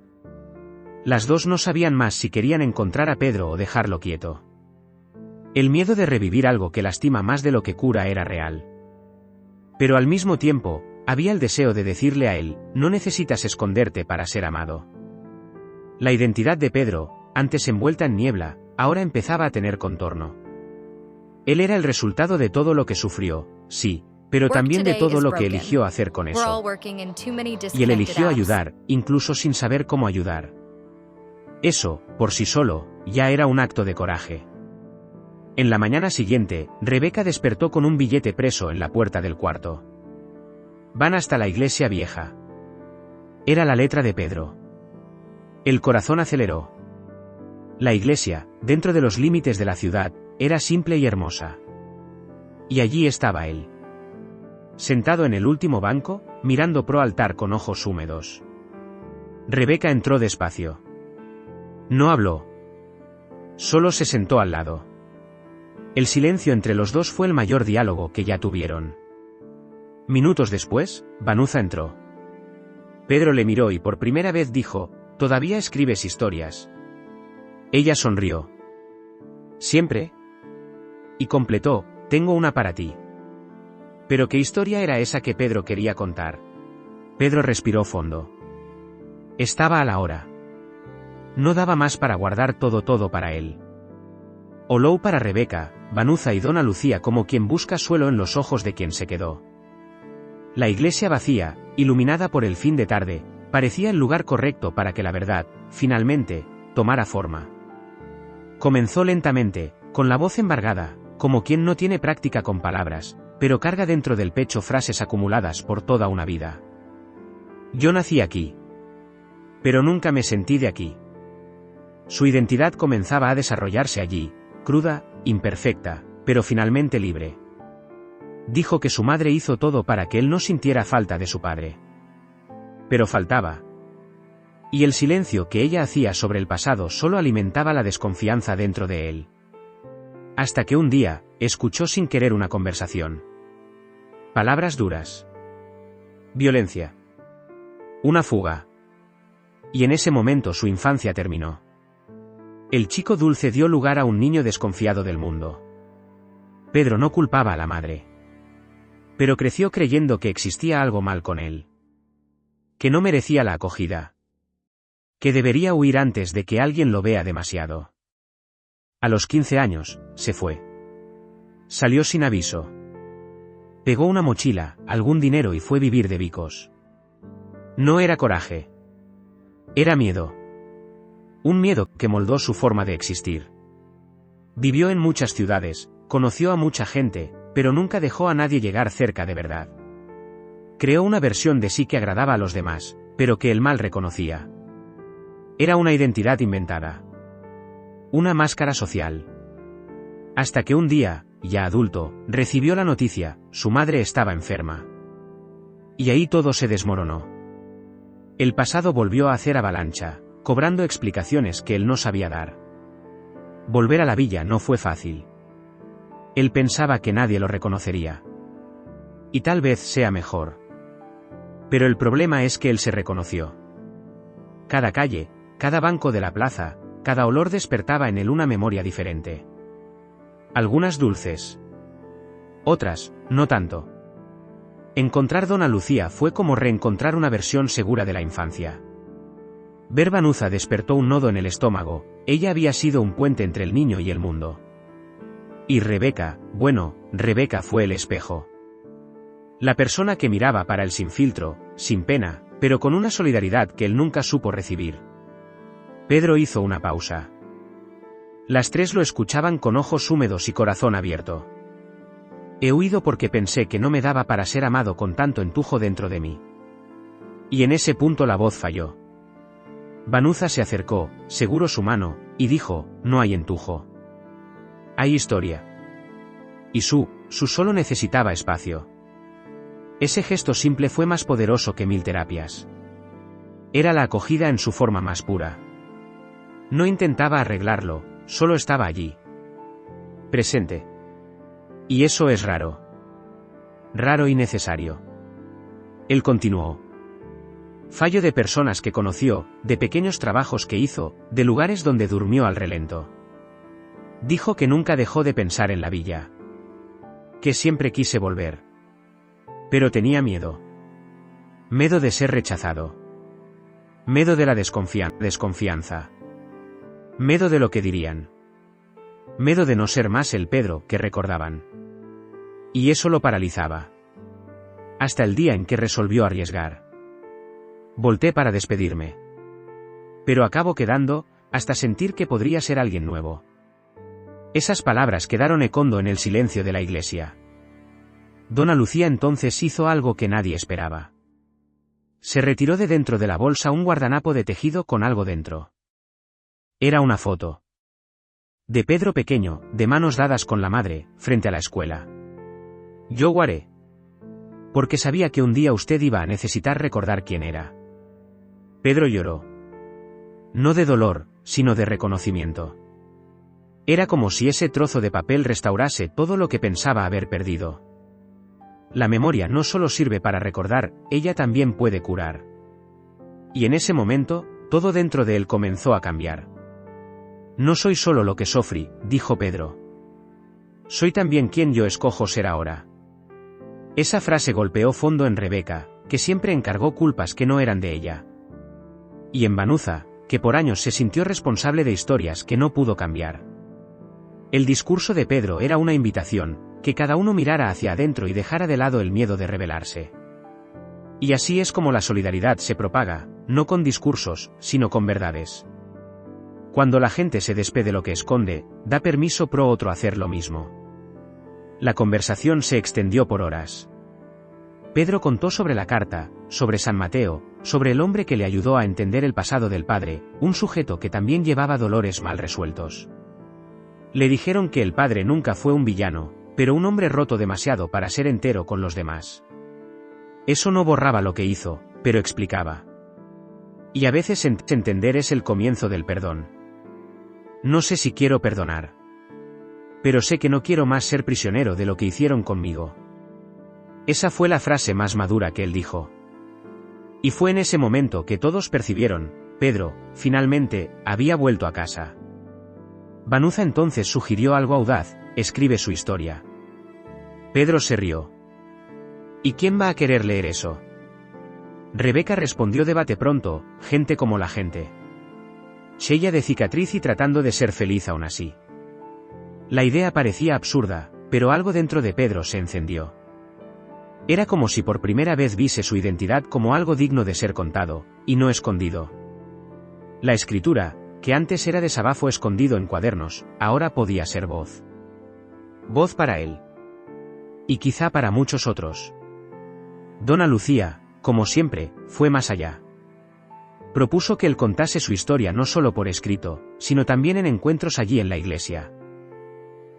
Las dos no sabían más si querían encontrar a Pedro o dejarlo quieto. El miedo de revivir algo que lastima más de lo que cura era real. Pero al mismo tiempo, había el deseo de decirle a él: no necesitas esconderte para ser amado. La identidad de Pedro, antes envuelta en niebla, ahora empezaba a tener contorno. Él era el resultado de todo lo que sufrió, sí, pero también de todo lo que eligió hacer con eso. Y él eligió ayudar, incluso sin saber cómo ayudar. Eso, por sí solo, ya era un acto de coraje. En la mañana siguiente, Rebeca despertó con un billete preso en la puerta del cuarto. Van hasta la iglesia vieja. Era la letra de Pedro. El corazón aceleró. La iglesia, dentro de los límites de la ciudad, era simple y hermosa. Y allí estaba él. Sentado en el último banco, mirando pro altar con ojos húmedos. Rebeca entró despacio. No habló. Solo se sentó al lado. El silencio entre los dos fue el mayor diálogo que ya tuvieron. Minutos después, Vanuza entró. Pedro le miró y por primera vez dijo: ¿todavía escribes historias? Ella sonrió. ¿Siempre? Y completó: tengo una para ti. ¿Pero qué historia era esa que Pedro quería contar? Pedro respiró fondo. Estaba a la hora. No daba más para guardar todo para él. Olou para Rebeca, Vanuza y Dona Lucía como quien busca suelo en los ojos de quien se quedó. La iglesia vacía, iluminada por el fin de tarde, parecía el lugar correcto para que la verdad, finalmente, tomara forma. Comenzó lentamente, con la voz embargada, como quien no tiene práctica con palabras, pero carga dentro del pecho frases acumuladas por toda una vida. Yo nací aquí. Pero nunca me sentí de aquí. Su identidad comenzaba a desarrollarse allí, cruda, imperfecta, pero finalmente libre. Dijo que su madre hizo todo para que él no sintiera falta de su padre. Pero faltaba. Y el silencio que ella hacía sobre el pasado solo alimentaba la desconfianza dentro de él. Hasta que un día, escuchó sin querer una conversación. Palabras duras. Violencia. Una fuga. Y en ese momento su infancia terminó. El chico dulce dio lugar a un niño desconfiado del mundo. Pedro no culpaba a la madre. Pero creció creyendo que existía algo mal con él. Que no merecía la acogida. Que debería huir antes de que alguien lo vea demasiado. A los 15 años, se fue. Salió sin aviso. Pegó una mochila, algún dinero y fue vivir de bicos. No era coraje. Era miedo. Un miedo que moldó su forma de existir. Vivió en muchas ciudades, conoció a mucha gente, pero nunca dejó a nadie llegar cerca de verdad. Creó una versión de sí que agradaba a los demás, pero que el mal reconocía. Era una identidad inventada. Una máscara social. Hasta que un día, ya adulto, recibió la noticia, su madre estaba enferma. Y ahí todo se desmoronó. El pasado volvió a hacer avalancha, cobrando explicaciones que él no sabía dar. Volver a la villa no fue fácil. Él pensaba que nadie lo reconocería. Y tal vez sea mejor. Pero el problema es que él se reconoció. Cada calle, cada banco de la plaza, cada olor despertaba en él una memoria diferente. Algunas dulces. Otras, no tanto. Encontrar Dona Lucía fue como reencontrar una versión segura de la infancia. Ver Vanuza despertó un nodo en el estómago, ella había sido un puente entre el niño y el mundo. Y Rebeca, bueno, Rebeca fue el espejo. La persona que miraba para él sin filtro, sin pena, pero con una solidaridad que él nunca supo recibir. Pedro hizo una pausa. Las tres lo escuchaban con ojos húmedos y corazón abierto. He huido porque pensé que no me daba para ser amado con tanto entujo dentro de mí. Y en ese punto la voz falló. Vanuza se acercó, seguro su mano, y dijo, no hay entujo. Hay historia. Y su solo necesitaba espacio. Ese gesto simple fue más poderoso que 1000 terapias. Era la acogida en su forma más pura. No intentaba arreglarlo, solo estaba allí. Presente. Y eso es raro. Raro y necesario. Él continuó. Fallo de personas que conoció, de pequeños trabajos que hizo, de lugares donde durmió al relento. Dijo que nunca dejó de pensar en la villa. Que siempre quise volver. Pero tenía miedo. Miedo de ser rechazado. Miedo de la desconfianza. Miedo de lo que dirían. Miedo de no ser más el Pedro que recordaban. Y eso lo paralizaba. Hasta el día en que resolvió arriesgar. Volté para despedirme. Pero acabo quedando, hasta sentir que podría ser alguien nuevo. Esas palabras quedaron econdo en el silencio de la iglesia. Dona Lucía entonces hizo algo que nadie esperaba. Se retiró de dentro de la bolsa un guardanapo de tejido con algo dentro. Era una foto. De Pedro pequeño, de manos dadas con la madre, frente a la escuela. Yo guaré. Porque sabía que un día usted iba a necesitar recordar quién era. Pedro lloró. No de dolor, sino de reconocimiento. Era como si ese trozo de papel restaurase todo lo que pensaba haber perdido. La memoria no solo sirve para recordar, ella también puede curar. Y en ese momento, todo dentro de él comenzó a cambiar. No soy solo lo que sufrí, dijo Pedro. Soy también quien yo escojo ser ahora. Esa frase golpeó fondo en Rebeca, que siempre encargó culpas que no eran de ella. Y en Vanuza, que por años se sintió responsable de historias que no pudo cambiar. El discurso de Pedro era una invitación, que cada uno mirara hacia adentro y dejara de lado el miedo de rebelarse. Y así es como la solidaridad se propaga, no con discursos, sino con verdades. Cuando la gente se despide de lo que esconde, da permiso pro otro hacer lo mismo. La conversación se extendió por horas. Pedro contó sobre la carta, sobre San Mateo, sobre el hombre que le ayudó a entender el pasado del padre, un sujeto que también llevaba dolores mal resueltos. Le dijeron que el padre nunca fue un villano, pero un hombre roto demasiado para ser entero con los demás. Eso no borraba lo que hizo, pero explicaba. Y a veces entender es el comienzo del perdón. No sé si quiero perdonar. Pero sé que no quiero más ser prisionero de lo que hicieron conmigo. Esa fue la frase más madura que él dijo. Y fue en ese momento que todos percibieron, Pedro, finalmente, había vuelto a casa. Vanuza entonces sugirió algo audaz: escribe su historia. Pedro se rió. ¿Y quién va a querer leer eso? Rebeca respondió: debate pronto, gente como la gente. Sheila de cicatriz y tratando de ser feliz aún así. La idea parecía absurda, pero algo dentro de Pedro se encendió. Era como si por primera vez viese su identidad como algo digno de ser contado, y no escondido. La escritura, que antes era desabafo escondido en cuadernos, ahora podía ser voz. Voz para él. Y quizá para muchos otros. Dona Lucía, como siempre, fue más allá. Propuso que él contase su historia no solo por escrito, sino también en encuentros allí en la iglesia.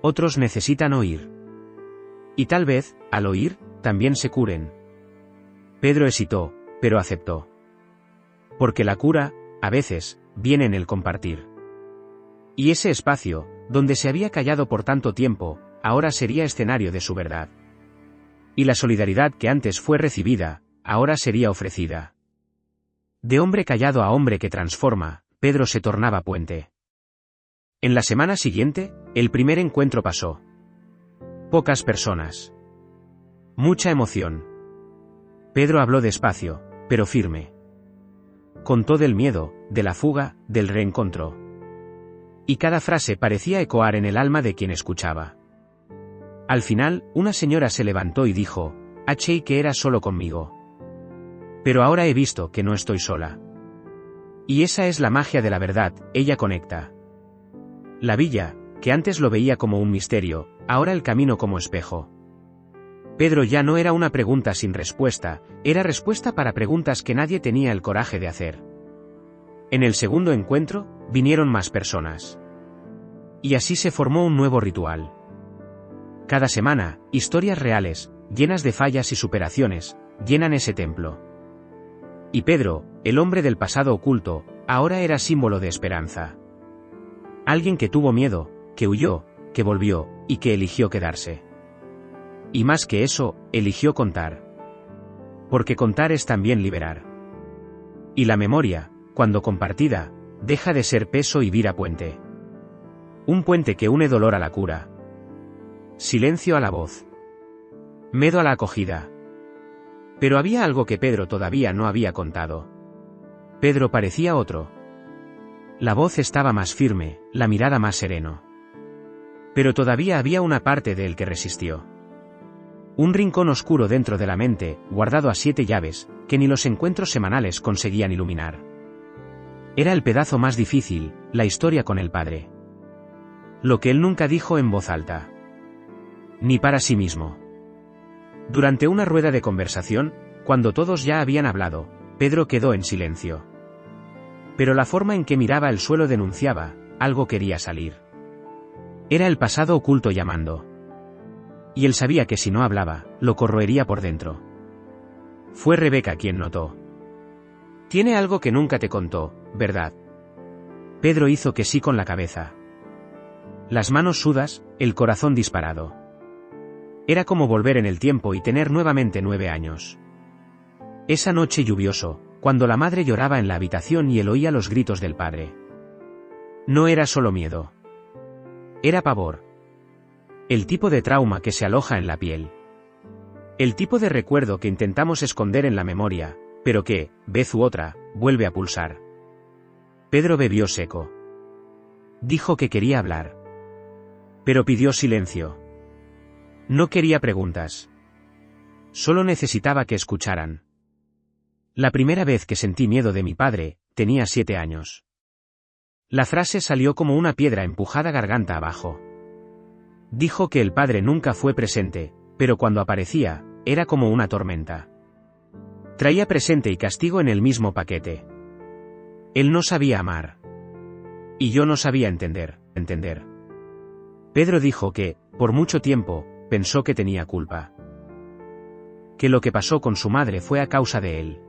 Otros necesitan oír. Y tal vez, al oír, también se curen. Pedro hesitó, pero aceptó. Porque la cura, a veces, viene en el compartir. Y ese espacio, donde se había callado por tanto tiempo, ahora sería escenario de su verdad. Y la solidaridad que antes fue recibida, ahora sería ofrecida. De hombre callado a hombre que transforma, Pedro se tornaba puente. En la semana siguiente, el primer encuentro pasó. Pocas personas. Mucha emoción. Pedro habló despacio, pero firme. Contó del miedo, de la fuga, del reencontro. Y cada frase parecía ecoar en el alma de quien escuchaba. Al final, una señora se levantó y dijo: «Achei que era solo conmigo. Pero ahora he visto que no estoy sola». Y esa es la magia de la verdad, ella conecta. La villa, que antes lo veía como un misterio, ahora el camino como espejo. Pedro ya no era una pregunta sin respuesta, era respuesta para preguntas que nadie tenía el coraje de hacer. En el segundo encuentro, vinieron más personas. Y así se formó un nuevo ritual. Cada semana, historias reales, llenas de fallas y superaciones, llenan ese templo. Y Pedro, el hombre del pasado oculto, ahora era símbolo de esperanza. Alguien que tuvo miedo, que huyó, que volvió, y que eligió quedarse. Y más que eso, eligió contar. Porque contar es también liberar. Y la memoria, cuando compartida, deja de ser peso y vira puente. Un puente que une dolor a la cura. Silencio a la voz. Miedo a la acogida. Pero había algo que Pedro todavía no había contado. Pedro parecía otro. La voz estaba más firme, la mirada más sereno. Pero todavía había una parte de él que resistió. Un rincón oscuro dentro de la mente, guardado a 7 llaves, que ni los encuentros semanales conseguían iluminar. Era el pedazo más difícil, la historia con el padre. Lo que él nunca dijo en voz alta. Ni para sí mismo. Durante una rueda de conversación, cuando todos ya habían hablado, Pedro quedó en silencio. Pero la forma en que miraba el suelo denunciaba, algo quería salir. Era el pasado oculto llamando. Y él sabía que si no hablaba, lo corroería por dentro. Fue Rebeca quien notó. Tiene algo que nunca te contó, ¿verdad? Pedro hizo que sí con la cabeza. Las manos sudas, el corazón disparado. Era como volver en el tiempo y tener nuevamente 9 años. Esa noche lluvioso, cuando la madre lloraba en la habitación y él oía los gritos del padre. No era solo miedo. Era pavor. El tipo de trauma que se aloja en la piel. El tipo de recuerdo que intentamos esconder en la memoria, pero que, vez u otra, vuelve a pulsar. Pedro bebió seco. Dijo que quería hablar. Pero pidió silencio. No quería preguntas. Solo necesitaba que escucharan. La primera vez que sentí miedo de mi padre, tenía 7 años. La frase salió como una piedra empujada garganta abajo. Dijo que el padre nunca fue presente, pero cuando aparecía, era como una tormenta. Traía presente y castigo en el mismo paquete. Él no sabía amar. Y yo no sabía entender. Pedro dijo que, por mucho tiempo, pensó que tenía culpa. Que lo que pasó con su madre fue a causa de él.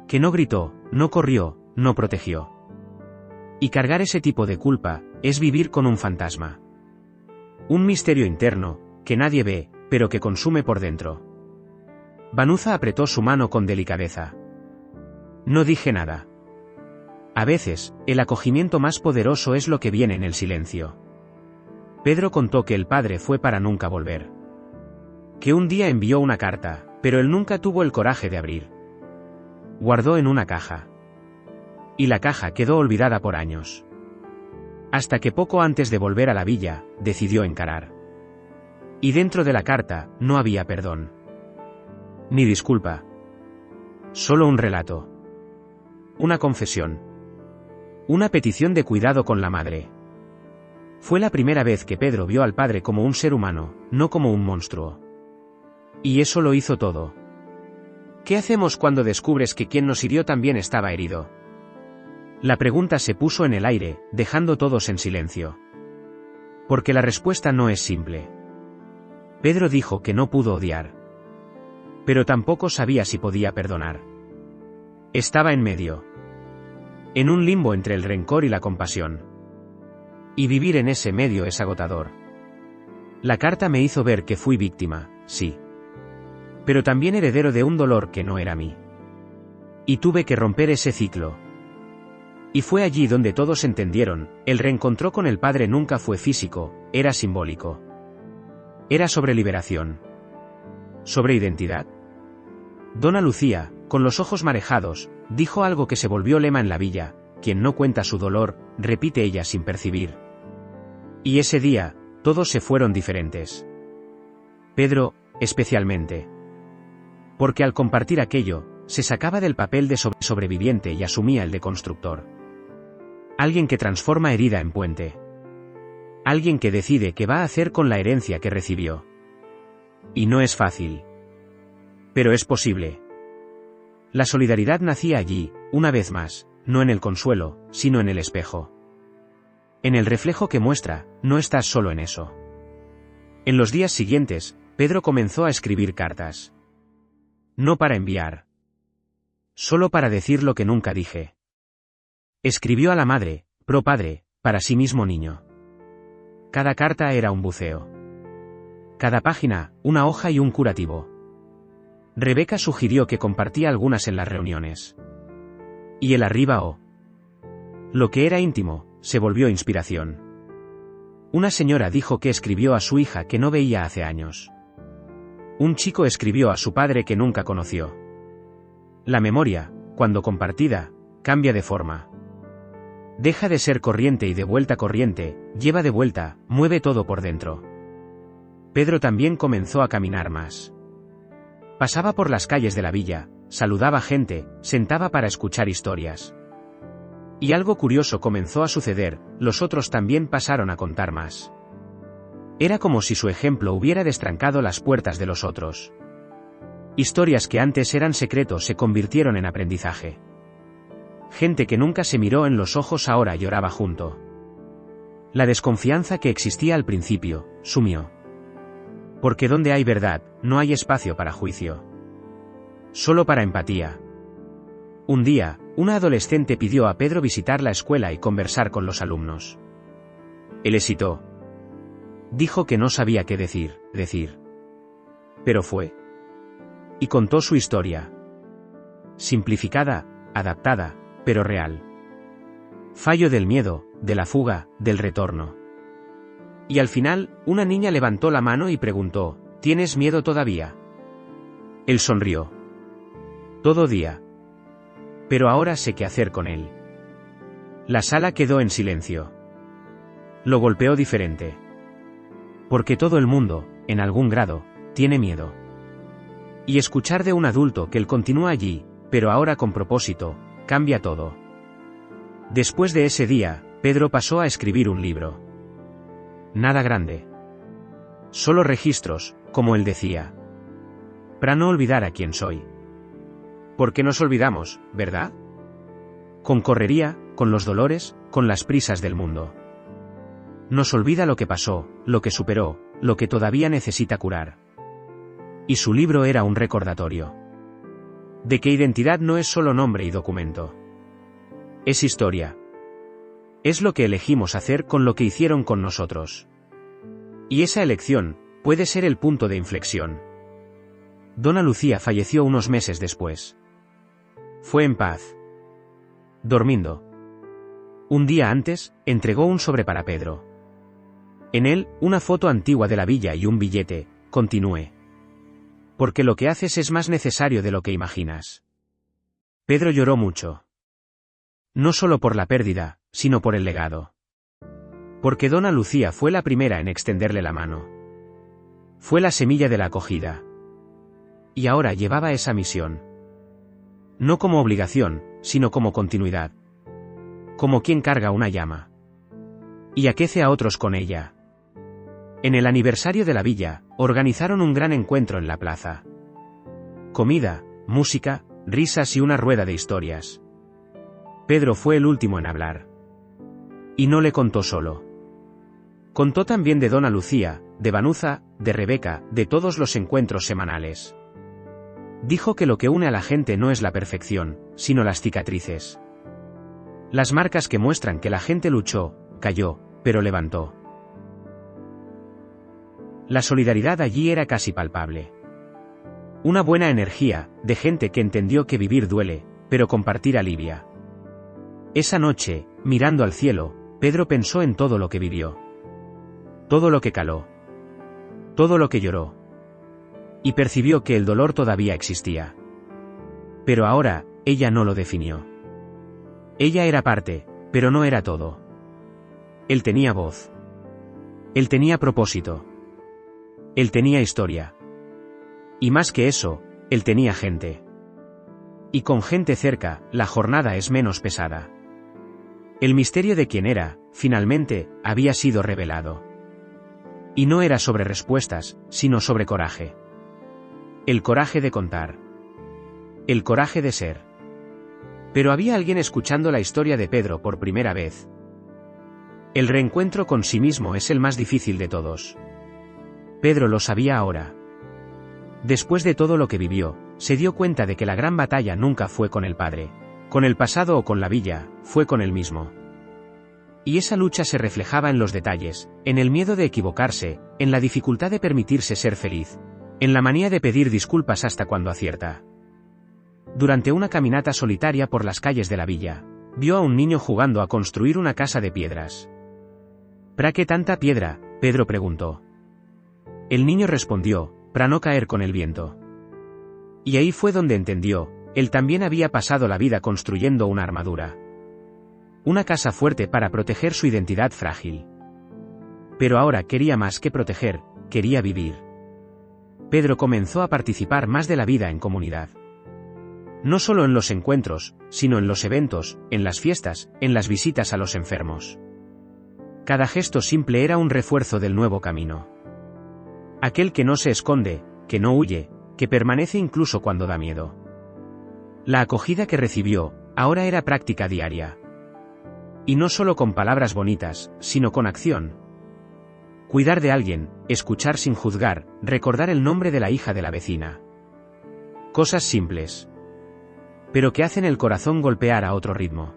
Que no gritó, no corrió, no protegió. Y cargar ese tipo de culpa, es vivir con un fantasma. Un misterio interno, que nadie ve, pero que consume por dentro. Vanuza apretó su mano con delicadeza. No dije nada. A veces, el acogimiento más poderoso es lo que viene en el silencio. Pedro contó que el padre fue para nunca volver. Que un día envió una carta, pero él nunca tuvo el coraje de abrir. Guardó en una caja. Y la caja quedó olvidada por años. Hasta que poco antes de volver a la villa, decidió encarar. Y dentro de la carta, no había perdón. Ni disculpa. Solo un relato. Una confesión. Una petición de cuidado con la madre. Fue la primera vez que Pedro vio al padre como un ser humano, no como un monstruo. Y eso lo hizo todo. ¿Qué hacemos cuando descubres que quien nos hirió también estaba herido? La pregunta se puso en el aire, dejando todos en silencio. Porque la respuesta no es simple. Pedro dijo que no pudo odiar. Pero tampoco sabía si podía perdonar. Estaba en medio. En un limbo entre el rencor y la compasión. Y vivir en ese medio es agotador. La carta me hizo ver que fui víctima, sí. Pero también heredero de un dolor que no era mí. Y tuve que romper ese ciclo. Y fue allí donde todos entendieron, el reencontró con el padre nunca fue físico, era simbólico. Era sobre liberación. Sobre identidad. Dona Lucía, con los ojos marejados, dijo algo que se volvió lema en la villa: quien no cuenta su dolor, repite ella sin percibir. Y ese día, todos se fueron diferentes. Pedro, especialmente. Porque al compartir aquello, se sacaba del papel de sobreviviente y asumía el de constructor. Alguien que transforma herida en puente. Alguien que decide qué va a hacer con la herencia que recibió. Y no es fácil. Pero es posible. La solidaridad nacía allí, una vez más, no en el consuelo, sino en el espejo. En el reflejo que muestra, no estás solo en eso. En los días siguientes, Pedro comenzó a escribir cartas. No para enviar. Solo para decir lo que nunca dije. Escribió a la madre, pro padre, para sí mismo niño. Cada carta era un buceo. Cada página, una hoja y un curativo. Rebeca sugirió que compartía algunas en las reuniones. Y el arriba o. Lo que era íntimo, se volvió inspiración. Una señora dijo que escribió a su hija que no veía hace años. Un chico escribió a su padre que nunca conoció. La memoria, cuando compartida, cambia de forma. Deja de ser corriente y de vuelta corriente, lleva de vuelta, mueve todo por dentro. Pedro también comenzó a caminar más. Pasaba por las calles de la villa, saludaba gente, sentaba para escuchar historias. Y algo curioso comenzó a suceder, los otros también pasaron a contar más. Era como si su ejemplo hubiera destrancado las puertas de los otros. Historias que antes eran secretos se convirtieron en aprendizaje. Gente que nunca se miró en los ojos ahora lloraba junto. La desconfianza que existía al principio, sumió. Porque donde hay verdad, no hay espacio para juicio. Solo para empatía. Un día, una adolescente pidió a Pedro visitar la escuela y conversar con los alumnos. Él hesitó. Dijo que no sabía qué decir. Pero fue. Y contó su historia. Simplificada, adaptada, pero real. Fallo del miedo, de la fuga, del retorno. Y al final, una niña levantó la mano y preguntó: ¿tienes miedo todavía? Él sonrió. Todo día. Pero ahora sé qué hacer con él. La sala quedó en silencio. Lo golpeó diferente. Porque todo el mundo, en algún grado, tiene miedo. Y escuchar de un adulto que él continúa allí, pero ahora con propósito, cambia todo. Después de ese día, Pedro pasó a escribir un libro. Nada grande. Solo registros, como él decía. Para no olvidar a quién soy. ¿Por qué nos olvidamos, verdad? Con correría, con los dolores, con las prisas del mundo. Nos olvida lo que pasó, lo que superó, lo que todavía necesita curar. Y su libro era un recordatorio. De que identidad no es solo nombre y documento. Es historia. Es lo que elegimos hacer con lo que hicieron con nosotros. Y esa elección puede ser el punto de inflexión. Dona Lucía falleció unos meses después. Fue en paz. Dormindo. Un día antes, entregó un sobre para Pedro. En él, una foto antigua de la villa y un billete, continúe. Porque lo que haces es más necesario de lo que imaginas. Pedro lloró mucho. No solo por la pérdida, sino por el legado. Porque Dona Lucía fue la primera en extenderle la mano. Fue la semilla de la acogida. Y ahora llevaba esa misión. No como obligación, sino como continuidad. Como quien carga una llama. Y aquece a otros con ella. En el aniversario de la villa, organizaron un gran encuentro en la plaza. Comida, música, risas y una rueda de historias. Pedro fue el último en hablar. Y no le contó solo. Contó también de Dona Lucía, de Vanuza, de Rebeca, de todos los encuentros semanales. Dijo que lo que une a la gente no es la perfección, sino las cicatrices. Las marcas que muestran que la gente luchó, cayó, pero levantó. La solidaridad allí era casi palpable. Una buena energía, de gente que entendió que vivir duele, pero compartir alivia. Esa noche, mirando al cielo, Pedro pensó en todo lo que vivió. Todo lo que caló. Todo lo que lloró. Y percibió que el dolor todavía existía. Pero ahora, ella no lo definió. Ella era parte, pero no era todo. Él tenía voz. Él tenía propósito. Él tenía historia. Y más que eso, él tenía gente. Y con gente cerca, la jornada es menos pesada. El misterio de quién era, finalmente, había sido revelado. Y no era sobre respuestas, sino sobre coraje. El coraje de contar. El coraje de ser. Pero había alguien escuchando la historia de Pedro por primera vez. El reencuentro con sí mismo es el más difícil de todos. Pedro lo sabía ahora. Después de todo lo que vivió, se dio cuenta de que la gran batalla nunca fue con el padre, con el pasado o con la villa, fue con él mismo. Y esa lucha se reflejaba en los detalles, en el miedo de equivocarse, en la dificultad de permitirse ser feliz, en la manía de pedir disculpas hasta cuando acierta. Durante una caminata solitaria por las calles de la villa, vio a un niño jugando a construir una casa de piedras. ¿Para qué tanta piedra?, Pedro preguntó. El niño respondió, para no caer con el viento. Y ahí fue donde entendió, él también había pasado la vida construyendo una armadura. Una casa fuerte para proteger su identidad frágil. Pero ahora quería más que proteger, quería vivir. Pedro comenzó a participar más de la vida en comunidad. No solo en los encuentros, sino en los eventos, en las fiestas, en las visitas a los enfermos. Cada gesto simple era un refuerzo del nuevo camino. Aquel que no se esconde, que no huye, que permanece incluso cuando da miedo. La acogida que recibió, ahora era práctica diaria. Y no solo con palabras bonitas, sino con acción. Cuidar de alguien, escuchar sin juzgar, recordar el nombre de la hija de la vecina. Cosas simples. Pero que hacen el corazón golpear a otro ritmo.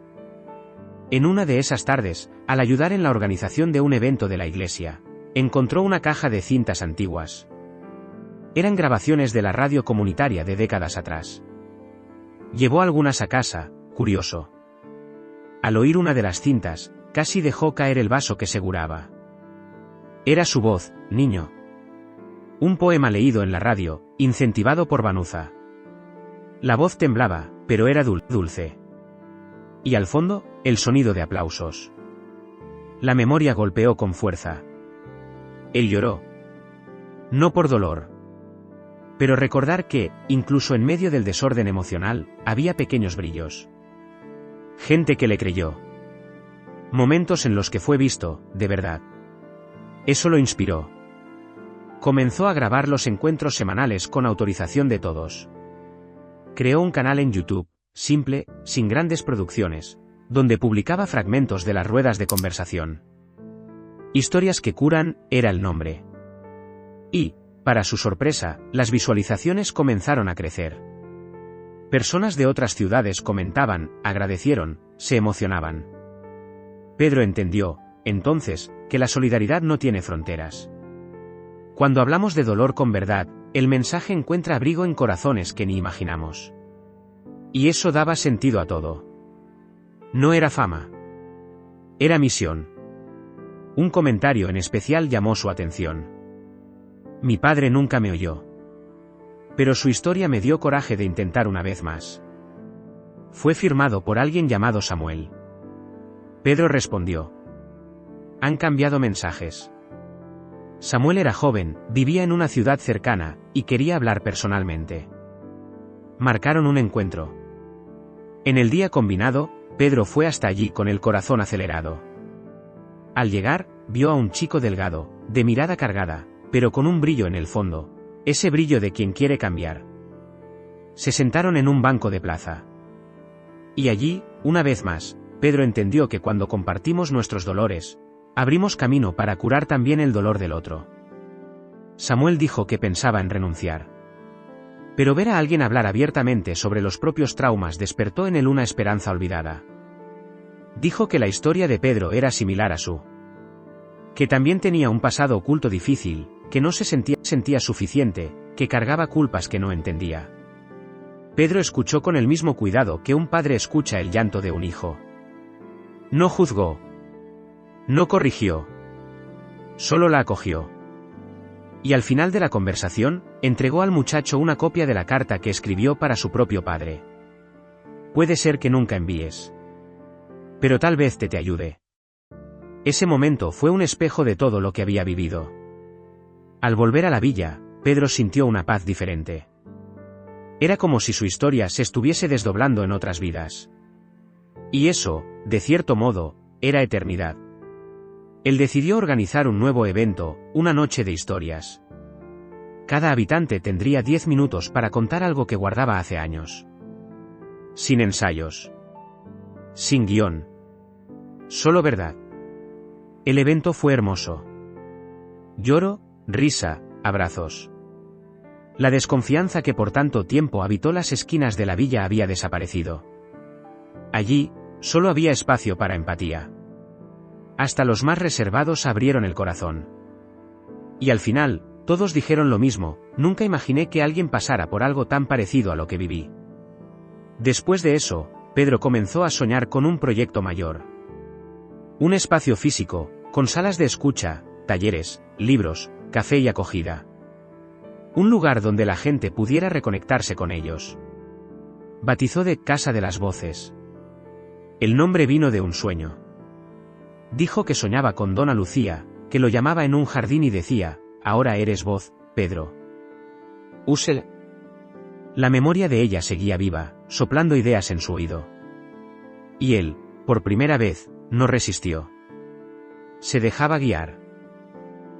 En una de esas tardes, al ayudar en la organización de un evento de la iglesia, encontró una caja de cintas antiguas. Eran grabaciones de la radio comunitaria de décadas atrás. Llevó algunas a casa, curioso. Al oír una de las cintas, casi dejó caer el vaso que seguraba. Era su voz, niño. Un poema leído en la radio, incentivado por Vanuza. La voz temblaba, pero era dulce. Y al fondo, el sonido de aplausos. La memoria golpeó con fuerza. Él lloró. No por dolor. Pero recordar que, incluso en medio del desorden emocional, había pequeños brillos. Gente que le creyó. Momentos en los que fue visto, de verdad. Eso lo inspiró. Comenzó a grabar los encuentros semanales con autorización de todos. Creó un canal en YouTube, simple, sin grandes producciones, donde publicaba fragmentos de las ruedas de conversación. Historias que curan, era el nombre. Y, para su sorpresa, las visualizaciones comenzaron a crecer. Personas de otras ciudades comentaban, agradecieron, se emocionaban. Pedro entendió, entonces, que la solidaridad no tiene fronteras. Cuando hablamos de dolor con verdad, el mensaje encuentra abrigo en corazones que ni imaginamos. Y eso daba sentido a todo. No era fama. Era misión. Un comentario en especial llamó su atención. Mi padre nunca me oyó. Pero su historia me dio coraje de intentar una vez más. Fue firmado por alguien llamado Samuel. Pedro respondió. Han cambiado mensajes. Samuel era joven, vivía en una ciudad cercana, y quería hablar personalmente. Marcaron un encuentro. En el día combinado, Pedro fue hasta allí con el corazón acelerado. Al llegar, vio a un chico delgado, de mirada cargada, pero con un brillo en el fondo, ese brillo de quien quiere cambiar. Se sentaron en un banco de plaza. Y allí, una vez más, Pedro entendió que cuando compartimos nuestros dolores, abrimos camino para curar también el dolor del otro. Samuel dijo que pensaba en renunciar. Pero ver a alguien hablar abiertamente sobre los propios traumas despertó en él una esperanza olvidada. Dijo que la historia de Pedro era similar a su. Que también tenía un pasado oculto difícil, que no se sentía suficiente, que cargaba culpas que no entendía. Pedro escuchó con el mismo cuidado que un padre escucha el llanto de un hijo. No juzgó. No corrigió. Solo la acogió. Y al final de la conversación, entregó al muchacho una copia de la carta que escribió para su propio padre. Puede ser que nunca envíes. Pero tal vez te ayude. Ese momento fue un espejo de todo lo que había vivido. Al volver a la villa, Pedro sintió una paz diferente. Era como si su historia se estuviese desdoblando en otras vidas. Y eso, de cierto modo, era eternidad. Él decidió organizar un nuevo evento, una noche de historias. Cada habitante tendría 10 minutos para contar algo que guardaba hace años. Sin ensayos. Sin guión. Solo verdad. El evento fue hermoso. Lloro, risa, abrazos. La desconfianza que por tanto tiempo habitó las esquinas de la villa había desaparecido. Allí, solo había espacio para empatía. Hasta los más reservados abrieron el corazón. Y al final, todos dijeron lo mismo, nunca imaginé que alguien pasara por algo tan parecido a lo que viví. Después de eso, Pedro comenzó a soñar con un proyecto mayor. Un espacio físico, con salas de escucha, talleres, libros, café y acogida. Un lugar donde la gente pudiera reconectarse con ellos. Batizó de Casa de las Voces. El nombre vino de un sueño. Dijo que soñaba con Dona Lucía, que lo llamaba en un jardín y decía, ahora eres voz, Pedro. Úsela. La memoria de ella seguía viva, soplando ideas en su oído. Y él, por primera vez, no resistió. Se dejaba guiar.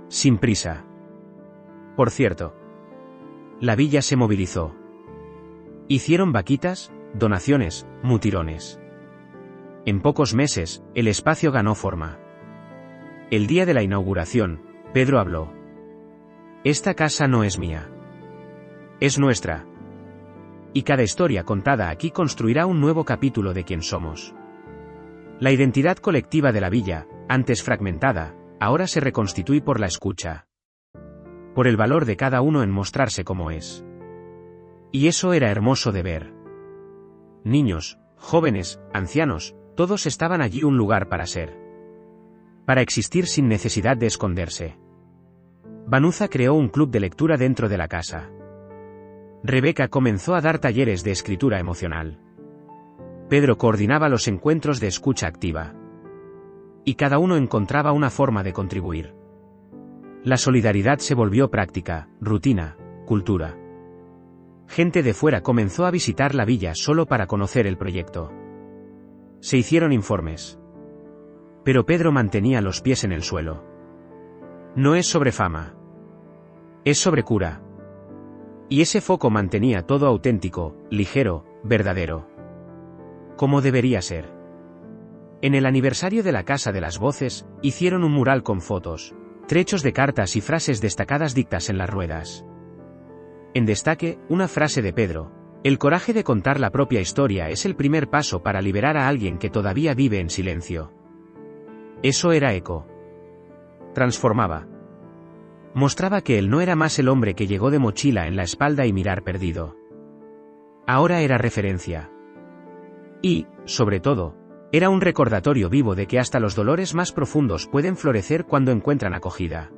Sin prisa. Por cierto. La villa se movilizó. Hicieron vaquitas, donaciones, mutirones. En pocos meses, el espacio ganó forma. El día de la inauguración, Pedro habló. Esta casa no es mía. Es nuestra. Y cada historia contada aquí construirá un nuevo capítulo de quién somos. La identidad colectiva de la villa, antes fragmentada, ahora se reconstituye por la escucha. Por el valor de cada uno en mostrarse como es. Y eso era hermoso de ver. Niños, jóvenes, ancianos, todos estaban allí un lugar para ser. Para existir sin necesidad de esconderse. Vanuza creó un club de lectura dentro de la casa. Rebeca comenzó a dar talleres de escritura emocional. Pedro coordinaba los encuentros de escucha activa. Y cada uno encontraba una forma de contribuir. La solidaridad se volvió práctica, rutina, cultura. Gente de fuera comenzó a visitar la villa solo para conocer el proyecto. Se hicieron informes. Pero Pedro mantenía los pies en el suelo. No es sobre fama. Es sobre cura. Y ese foco mantenía todo auténtico, ligero, verdadero. Como debería ser. En el aniversario de la Casa de las Voces, hicieron un mural con fotos, trechos de cartas y frases destacadas dictas en las ruedas. En destaque, una frase de Pedro: el coraje de contar la propia historia es el primer paso para liberar a alguien que todavía vive en silencio. Eso era eco. Transformaba. Mostraba que él no era más el hombre que llegó de mochila en la espalda y mirar perdido. Ahora era referencia. Y, sobre todo, era un recordatorio vivo de que hasta los dolores más profundos pueden florecer cuando encuentran acogida.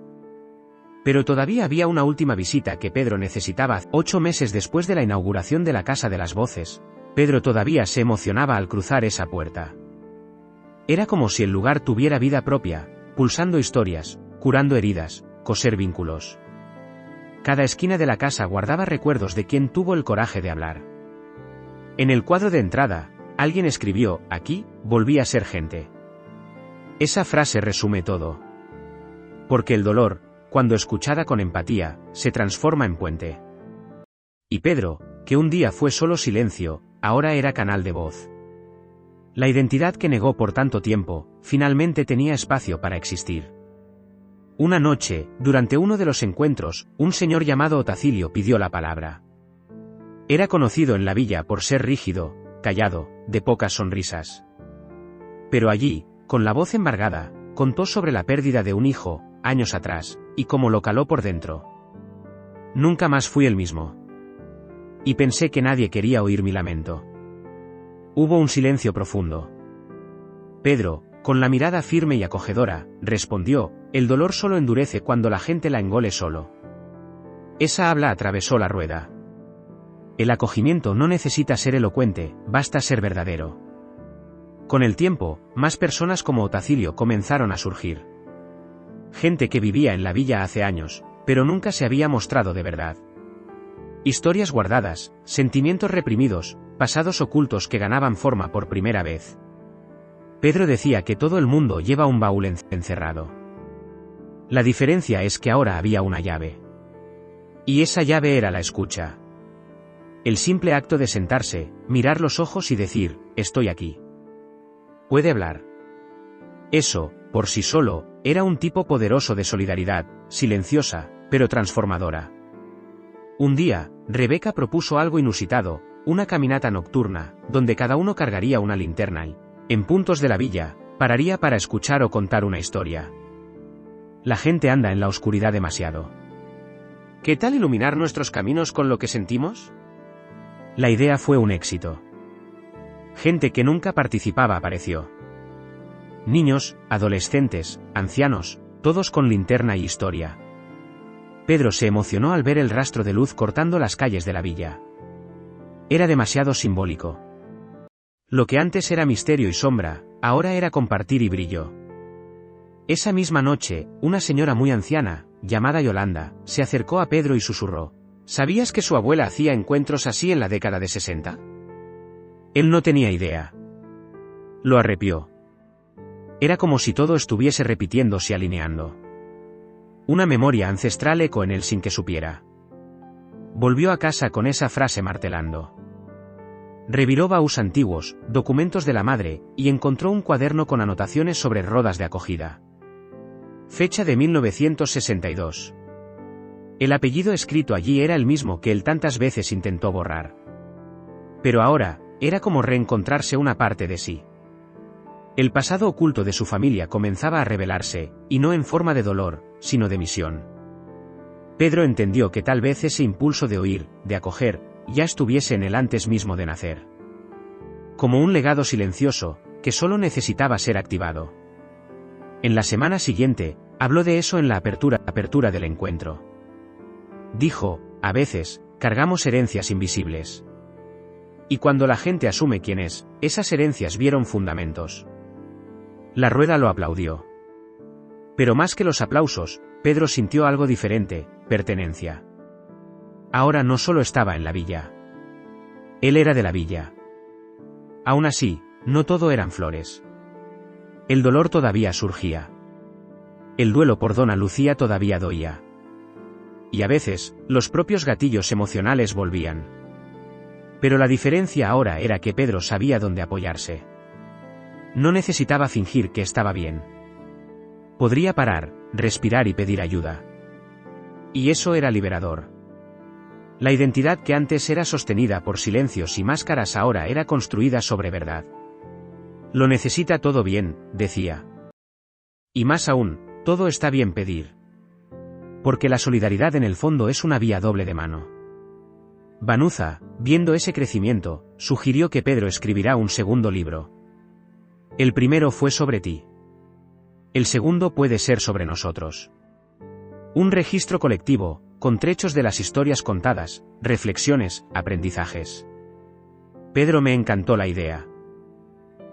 Pero todavía había una última visita que Pedro necesitaba. 8 meses después de la inauguración de la Casa de las Voces, Pedro todavía se emocionaba al cruzar esa puerta. Era como si el lugar tuviera vida propia, pulsando historias, curando heridas, coser vínculos. Cada esquina de la casa guardaba recuerdos de quien tuvo el coraje de hablar. En el cuadro de entrada, alguien escribió: aquí, volví a ser gente. Esa frase resume todo. Porque el dolor, cuando escuchada con empatía, se transforma en puente. Y Pedro, que un día fue solo silencio, ahora era canal de voz. La identidad que negó por tanto tiempo, finalmente tenía espacio para existir. Una noche, durante uno de los encuentros, un señor llamado Otacilio pidió la palabra. Era conocido en la villa por ser rígido, callado, de pocas sonrisas. Pero allí, con la voz embargada, contó sobre la pérdida de un hijo, años atrás, y cómo lo caló por dentro. Nunca más fui el mismo. Y pensé que nadie quería oír mi lamento. Hubo un silencio profundo. Pedro, con la mirada firme y acogedora, respondió: el dolor solo endurece cuando la gente la engole solo. Esa habla atravesó la rueda. El acogimiento no necesita ser elocuente, basta ser verdadero. Con el tiempo, más personas como Otacilio comenzaron a surgir. Gente que vivía en la villa hace años, pero nunca se había mostrado de verdad. Historias guardadas, sentimientos reprimidos, pasados ocultos que ganaban forma por primera vez. Pedro decía que todo el mundo lleva un baúl encerrado. La diferencia es que ahora había una llave. Y esa llave era la escucha. El simple acto de sentarse, mirar los ojos y decir: estoy aquí. Puede hablar. Eso, por sí solo, era un tipo poderoso de solidaridad, silenciosa, pero transformadora. Un día, Rebeca propuso algo inusitado, una caminata nocturna, donde cada uno cargaría una linterna y, en puntos de la villa, pararía para escuchar o contar una historia. La gente anda en la oscuridad demasiado. ¿Qué tal iluminar nuestros caminos con lo que sentimos? La idea fue un éxito. Gente que nunca participaba apareció. Niños, adolescentes, ancianos, todos con linterna y historia. Pedro se emocionó al ver el rastro de luz cortando las calles de la villa. Era demasiado simbólico. Lo que antes era misterio y sombra, ahora era compartir y brillo. Esa misma noche, una señora muy anciana, llamada Yolanda, se acercó a Pedro y susurró: ¿sabías que su abuela hacía encuentros así en la década de 60? Él no tenía idea. Lo arrepió. Era como si todo estuviese repitiéndose y alineando. Una memoria ancestral ecoó en él sin que supiera. Volvió a casa con esa frase martelando. Reviró baús antiguos, documentos de la madre, y encontró un cuaderno con anotaciones sobre rodas de acogida. Fecha de 1962. El apellido escrito allí era el mismo que él tantas veces intentó borrar. Pero ahora, era como reencontrarse una parte de sí. El pasado oculto de su familia comenzaba a revelarse, y no en forma de dolor, sino de misión. Pedro entendió que tal vez ese impulso de oír, de acoger, ya estuviese en él antes mismo de nacer. Como un legado silencioso, que solo necesitaba ser activado. En la semana siguiente, habló de eso en la apertura del encuentro. Dijo: a veces, cargamos herencias invisibles. Y cuando la gente asume quién es, esas herencias vieron fundamentos. La rueda lo aplaudió. Pero más que los aplausos, Pedro sintió algo diferente: pertenencia. Ahora no solo estaba en la villa. Él era de la villa. Aún así, no todo eran flores. El dolor todavía surgía. El duelo por Dona Lucía todavía doía. Y a veces, los propios gatillos emocionales volvían. Pero la diferencia ahora era que Pedro sabía dónde apoyarse. No necesitaba fingir que estaba bien. Podría parar, respirar y pedir ayuda. Y eso era liberador. La identidad que antes era sostenida por silencios y máscaras ahora era construida sobre verdad. Lo necesita todo bien, decía. Y más aún, todo está bien pedir. Porque la solidaridad en el fondo es una vía doble de mano. Vanuza, viendo ese crecimiento, sugirió que Pedro escribirá un segundo libro. El primero fue sobre ti. El segundo puede ser sobre nosotros. Un registro colectivo, con trechos de las historias contadas, reflexiones, aprendizajes. Pedro me encantó la idea.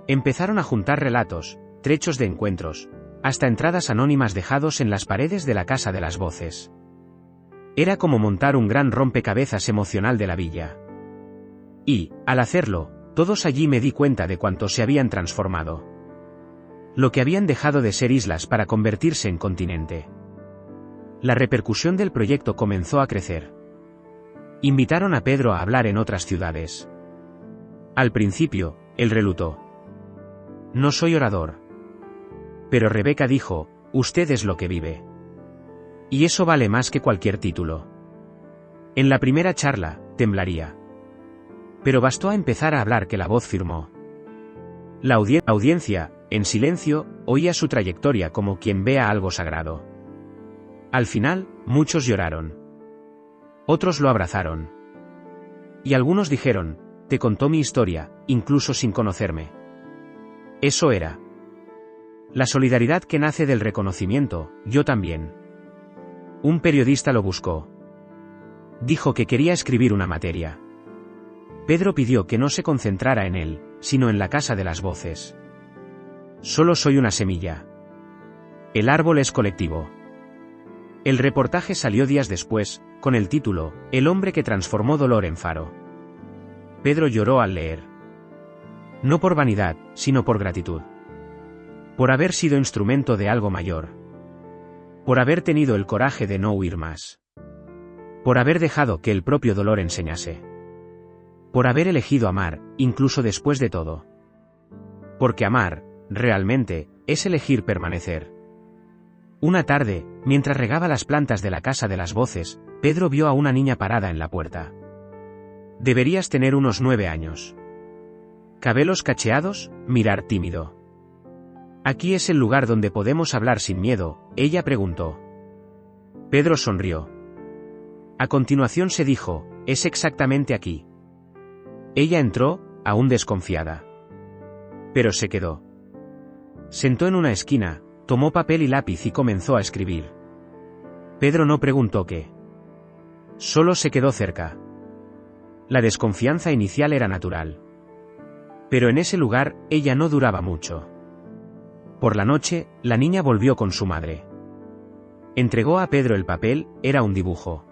Empezaron a juntar relatos, trechos de encuentros, hasta entradas anónimas dejados en las paredes de la Casa de las Voces. Era como montar un gran rompecabezas emocional de la villa. Y, al hacerlo, todos allí me di cuenta de cuánto se habían transformado. Lo que habían dejado de ser islas para convertirse en continente. La repercusión del proyecto comenzó a crecer. Invitaron a Pedro a hablar en otras ciudades. Al principio, él relutó. No soy orador. Pero Rebeca dijo, usted es lo que vive. Y eso vale más que cualquier título. En la primera charla, temblaría. Pero bastó a empezar a hablar que la voz firmó. La audiencia, en silencio, oía su trayectoria como quien vea algo sagrado. Al final, muchos lloraron. Otros lo abrazaron. Y algunos dijeron, te contó mi historia, incluso sin conocerme. Eso era. La solidaridad que nace del reconocimiento, yo también. Un periodista lo buscó. Dijo que quería escribir una materia. Pedro pidió que no se concentrara en él, sino en la Casa de las Voces. Solo soy una semilla. El árbol es colectivo. El reportaje salió días después, con el título, El hombre que transformó dolor en faro. Pedro lloró al leer. No por vanidad, sino por gratitud. Por haber sido instrumento de algo mayor. Por haber tenido el coraje de no huir más. Por haber dejado que el propio dolor enseñase. Por haber elegido amar, incluso después de todo. Porque amar, realmente, es elegir permanecer. Una tarde, mientras regaba las plantas de la Casa de las Voces, Pedro vio a una niña parada en la puerta. Deberías tener unos 9 años. Cabelos cacheados, mirar tímido. Aquí es el lugar donde podemos hablar sin miedo, ella preguntó. Pedro sonrió. A continuación se dijo, es exactamente aquí. Ella entró, aún desconfiada. Pero se quedó. Sentó en una esquina, tomó papel y lápiz y comenzó a escribir. Pedro no preguntó qué. Solo se quedó cerca. La desconfianza inicial era natural. Pero en ese lugar, ella no duraba mucho. Por la noche, la niña volvió con su madre. Entregó a Pedro el papel, era un dibujo.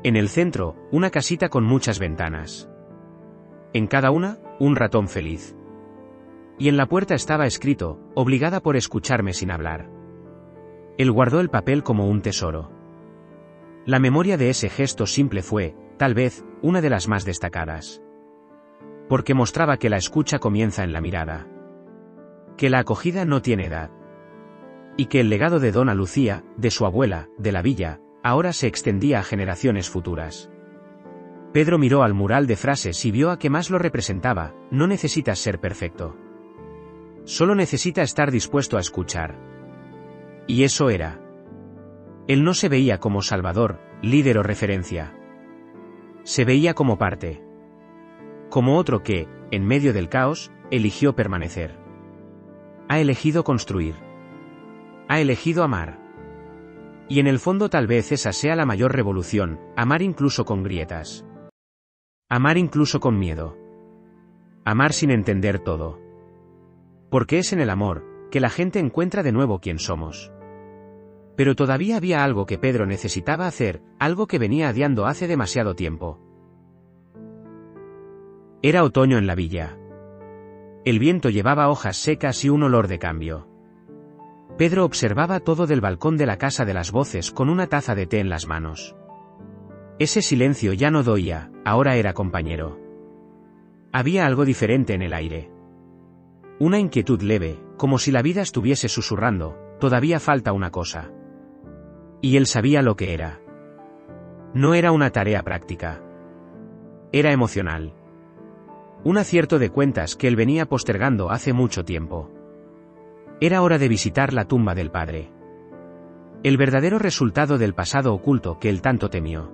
En el centro, una casita con muchas ventanas. En cada una, un ratón feliz. Y en la puerta estaba escrito, obligada por escucharme sin hablar. Él guardó el papel como un tesoro. La memoria de ese gesto simple fue, tal vez, una de las más destacadas. Porque mostraba que la escucha comienza en la mirada. Que la acogida no tiene edad. Y que el legado de Dona Lucía, de su abuela, de la villa, ahora se extendía a generaciones futuras. Pedro miró al mural de frases y vio a qué más lo representaba, no necesitas ser perfecto. Solo necesita estar dispuesto a escuchar. Y eso era. Él no se veía como salvador, líder o referencia. Se veía como parte. Como otro que, en medio del caos, eligió permanecer. Ha elegido construir. Ha elegido amar. Y en el fondo tal vez esa sea la mayor revolución, amar incluso con grietas. Amar incluso con miedo. Amar sin entender todo. Porque es en el amor, que la gente encuentra de nuevo quién somos. Pero todavía había algo que Pedro necesitaba hacer, algo que venía adiando hace demasiado tiempo. Era otoño en la villa. El viento llevaba hojas secas y un olor de cambio. Pedro observaba todo del balcón de la Casa de las Voces con una taza de té en las manos. Ese silencio ya no doía, ahora era compañero. Había algo diferente en el aire. Una inquietud leve, como si la vida estuviese susurrando, todavía falta una cosa. Y él sabía lo que era. No era una tarea práctica. Era emocional. Un acierto de cuentas que él venía postergando hace mucho tiempo. Era hora de visitar la tumba del padre. El verdadero resultado del pasado oculto que él tanto temió.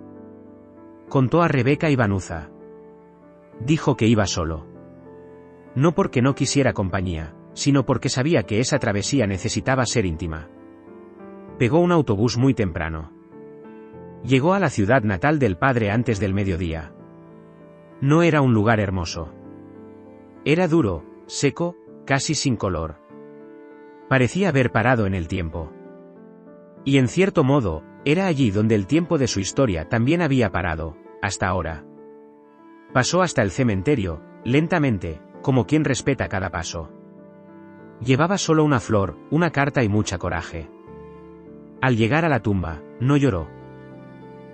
Contó a Rebeca y Vanuza. Dijo que iba solo. No porque no quisiera compañía, sino porque sabía que esa travesía necesitaba ser íntima. Pegó un autobús muy temprano. Llegó a la ciudad natal del padre antes del mediodía. No era un lugar hermoso. Era duro, seco, casi sin color. Parecía haber parado en el tiempo. Y en cierto modo, era allí donde el tiempo de su historia también había parado, hasta ahora. Pasó hasta el cementerio, lentamente, como quien respeta cada paso. Llevaba solo una flor, una carta y mucha coraje. Al llegar a la tumba, no lloró.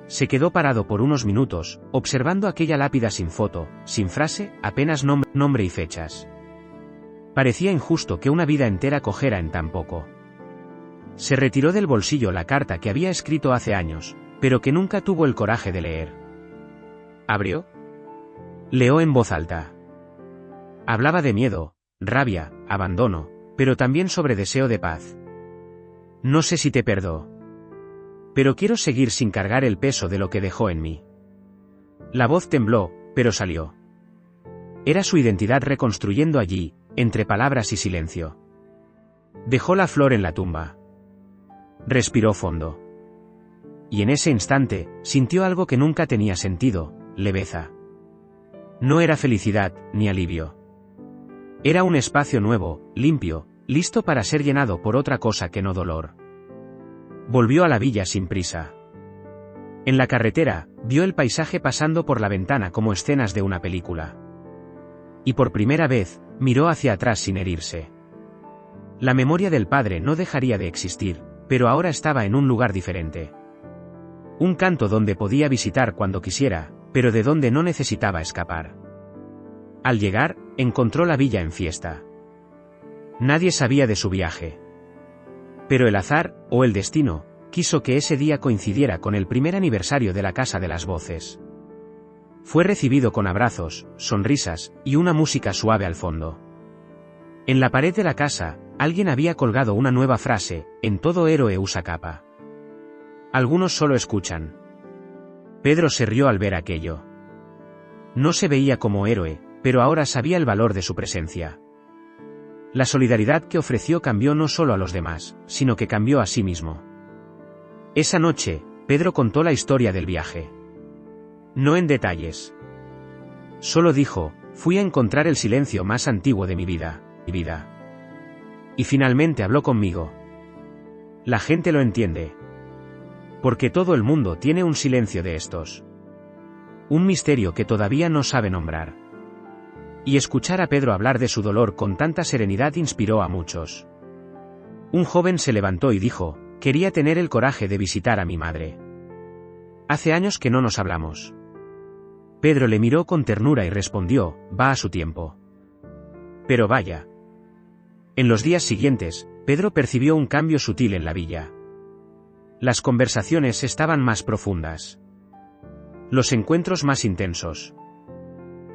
Se quedó parado por unos minutos, observando aquella lápida sin foto, sin frase, apenas nombre y fechas. Parecía injusto que una vida entera cojera en tan poco. Se retiró del bolsillo la carta que había escrito hace años, pero que nunca tuvo el coraje de leer. ¿Abrió? Leó en voz alta. Hablaba de miedo, rabia, abandono, pero también sobre deseo de paz. No sé si te perdó. Pero quiero seguir sin cargar el peso de lo que dejó en mí. La voz tembló, pero salió. Era su identidad reconstruyendo allí, entre palabras y silencio. Dejó la flor en la tumba. Respiró fondo. Y en ese instante, sintió algo que nunca tenía sentido, leveza. No era felicidad, ni alivio. Era un espacio nuevo, limpio, listo para ser llenado por otra cosa que no dolor. Volvió a la villa sin prisa. En la carretera, vio el paisaje pasando por la ventana como escenas de una película. Y por primera vez, miró hacia atrás sin herirse. La memoria del padre no dejaría de existir, pero ahora estaba en un lugar diferente. Un canto donde podía visitar cuando quisiera, pero de donde no necesitaba escapar. Al llegar, encontró la villa en fiesta. Nadie sabía de su viaje. Pero el azar, o el destino, quiso que ese día coincidiera con el primer aniversario de la Casa de las Voces. Fue recibido con abrazos, sonrisas, y una música suave al fondo. En la pared de la casa, alguien había colgado una nueva frase: en todo héroe usa capa. Algunos solo escuchan. Pedro se rió al ver aquello. No se veía como héroe, pero ahora sabía el valor de su presencia. La solidaridad que ofreció cambió no solo a los demás, sino que cambió a sí mismo. Esa noche, Pedro contó la historia del viaje. No en detalles. Solo dijo: fui a encontrar el silencio más antiguo de mi vida. Y finalmente habló conmigo. La gente lo entiende. Porque todo el mundo tiene un silencio de estos. Un misterio que todavía no sabe nombrar. Y escuchar a Pedro hablar de su dolor con tanta serenidad inspiró a muchos. Un joven se levantó y dijo: quería tener el coraje de visitar a mi madre. Hace años que no nos hablamos. Pedro le miró con ternura y respondió: va a su tiempo. Pero vaya. En los días siguientes, Pedro percibió un cambio sutil en la villa. Las conversaciones estaban más profundas. Los encuentros más intensos.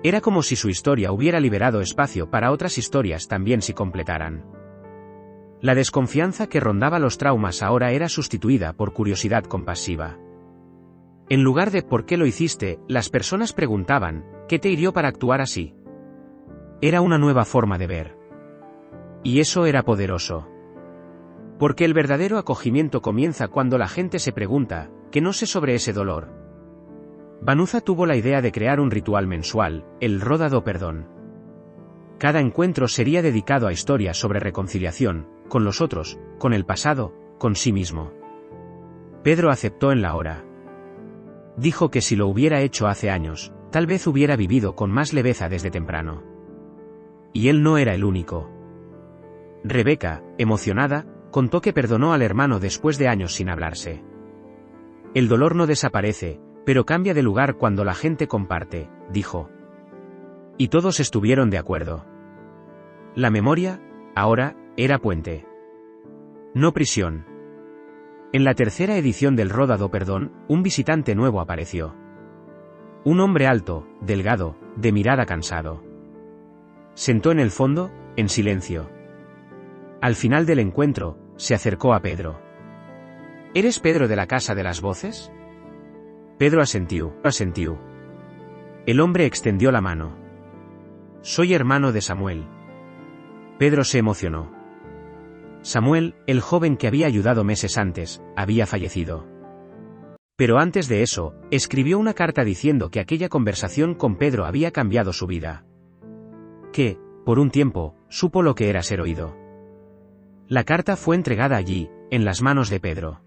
Era como si su historia hubiera liberado espacio para otras historias también se completaran. La desconfianza que rondaba los traumas ahora era sustituida por curiosidad compasiva. En lugar de ¿por qué lo hiciste?, las personas preguntaban: ¿qué te hirió para actuar así? Era una nueva forma de ver. Y eso era poderoso. Porque el verdadero acogimiento comienza cuando la gente se pregunta: ¿qué no sé sobre ese dolor? Vanuza tuvo la idea de crear un ritual mensual, el Roda do Perdón. Cada encuentro sería dedicado a historias sobre reconciliación, con los otros, con el pasado, con sí mismo. Pedro aceptó en la hora. Dijo que si lo hubiera hecho hace años, tal vez hubiera vivido con más leveza desde temprano. Y él no era el único. Rebeca, emocionada, contó que perdonó al hermano después de años sin hablarse. El dolor no desaparece, pero cambia de lugar cuando la gente comparte, dijo. Y todos estuvieron de acuerdo. La memoria, ahora, era puente. No prisión. En la tercera edición del Ródado Perdón, un visitante nuevo apareció. Un hombre alto, delgado, de mirada cansado. Sentó en el fondo, en silencio. Al final del encuentro, se acercó a Pedro. ¿Eres Pedro de la Casa de las Voces? Pedro asintió. El hombre extendió la mano. Soy hermano de Samuel. Pedro se emocionó. Samuel, el joven que había ayudado meses antes, había fallecido. Pero antes de eso, escribió una carta diciendo que aquella conversación con Pedro había cambiado su vida. Que, por un tiempo, supo lo que era ser oído. La carta fue entregada allí, en las manos de Pedro.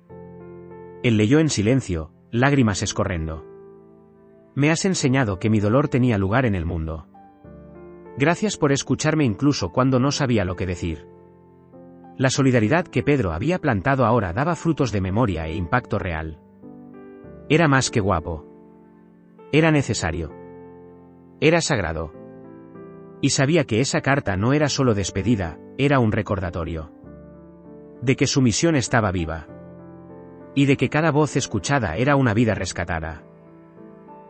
Él leyó en silencio, lágrimas escorriendo. Me has enseñado que mi dolor tenía lugar en el mundo. Gracias por escucharme incluso cuando no sabía lo que decir. La solidaridad que Pedro había plantado ahora daba frutos de memoria e impacto real. Era más que guapo. Era necesario. Era sagrado. Y sabía que esa carta no era solo despedida, era un recordatorio. De que su misión estaba viva. Y de que cada voz escuchada era una vida rescatada.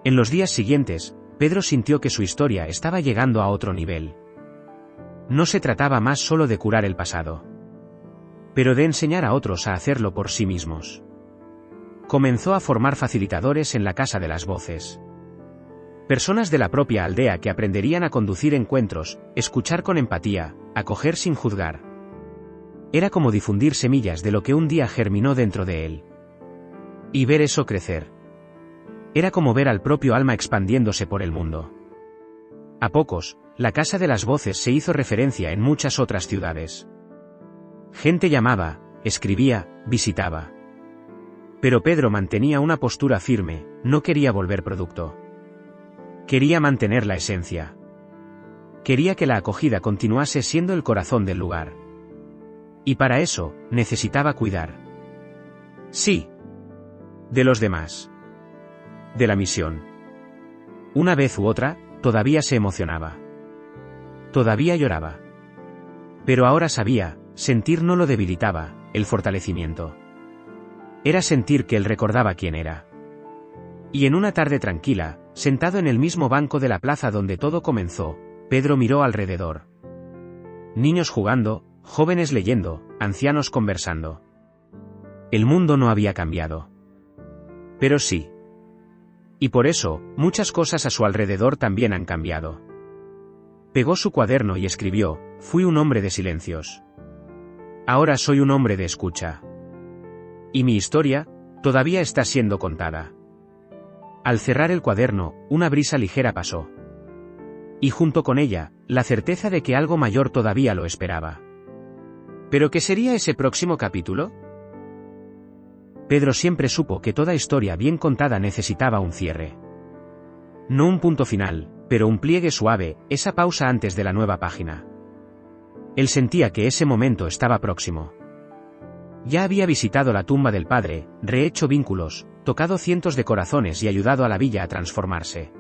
En los días siguientes, Pedro sintió que su historia estaba llegando a otro nivel. No se trataba más solo de curar el pasado, pero de enseñar a otros a hacerlo por sí mismos. Comenzó a formar facilitadores en la Casa de las Voces. Personas de la propia aldea que aprenderían a conducir encuentros, escuchar con empatía, acoger sin juzgar. Era como difundir semillas de lo que un día germinó dentro de él. Y ver eso crecer. Era como ver al propio alma expandiéndose por el mundo. A pocos, la Casa de las Voces se hizo referencia en muchas otras ciudades. Gente llamaba, escribía, visitaba. Pero Pedro mantenía una postura firme, no quería volver producto. Quería mantener la esencia. Quería que la acogida continuase siendo el corazón del lugar. Y para eso, necesitaba cuidar. Sí. De los demás. De la misión. Una vez u otra, todavía se emocionaba. Todavía lloraba. Pero ahora sabía, sentir no lo debilitaba, el fortalecimiento. Era sentir que él recordaba quién era. Y en una tarde tranquila, sentado en el mismo banco de la plaza donde todo comenzó, Pedro miró alrededor. Niños jugando, jóvenes leyendo, ancianos conversando. El mundo no había cambiado. Pero sí. Y por eso, muchas cosas a su alrededor también han cambiado. Pegó su cuaderno y escribió, fui un hombre de silencios. Ahora soy un hombre de escucha. Y mi historia, todavía está siendo contada. Al cerrar el cuaderno, una brisa ligera pasó. Y junto con ella, la certeza de que algo mayor todavía lo esperaba. ¿Pero qué sería ese próximo capítulo? Pedro siempre supo que toda historia bien contada necesitaba un cierre. No un punto final, pero un pliegue suave, esa pausa antes de la nueva página. Él sentía que ese momento estaba próximo. Ya había visitado la tumba del padre, rehecho vínculos, tocado cientos de corazones y ayudado a la villa a transformarse.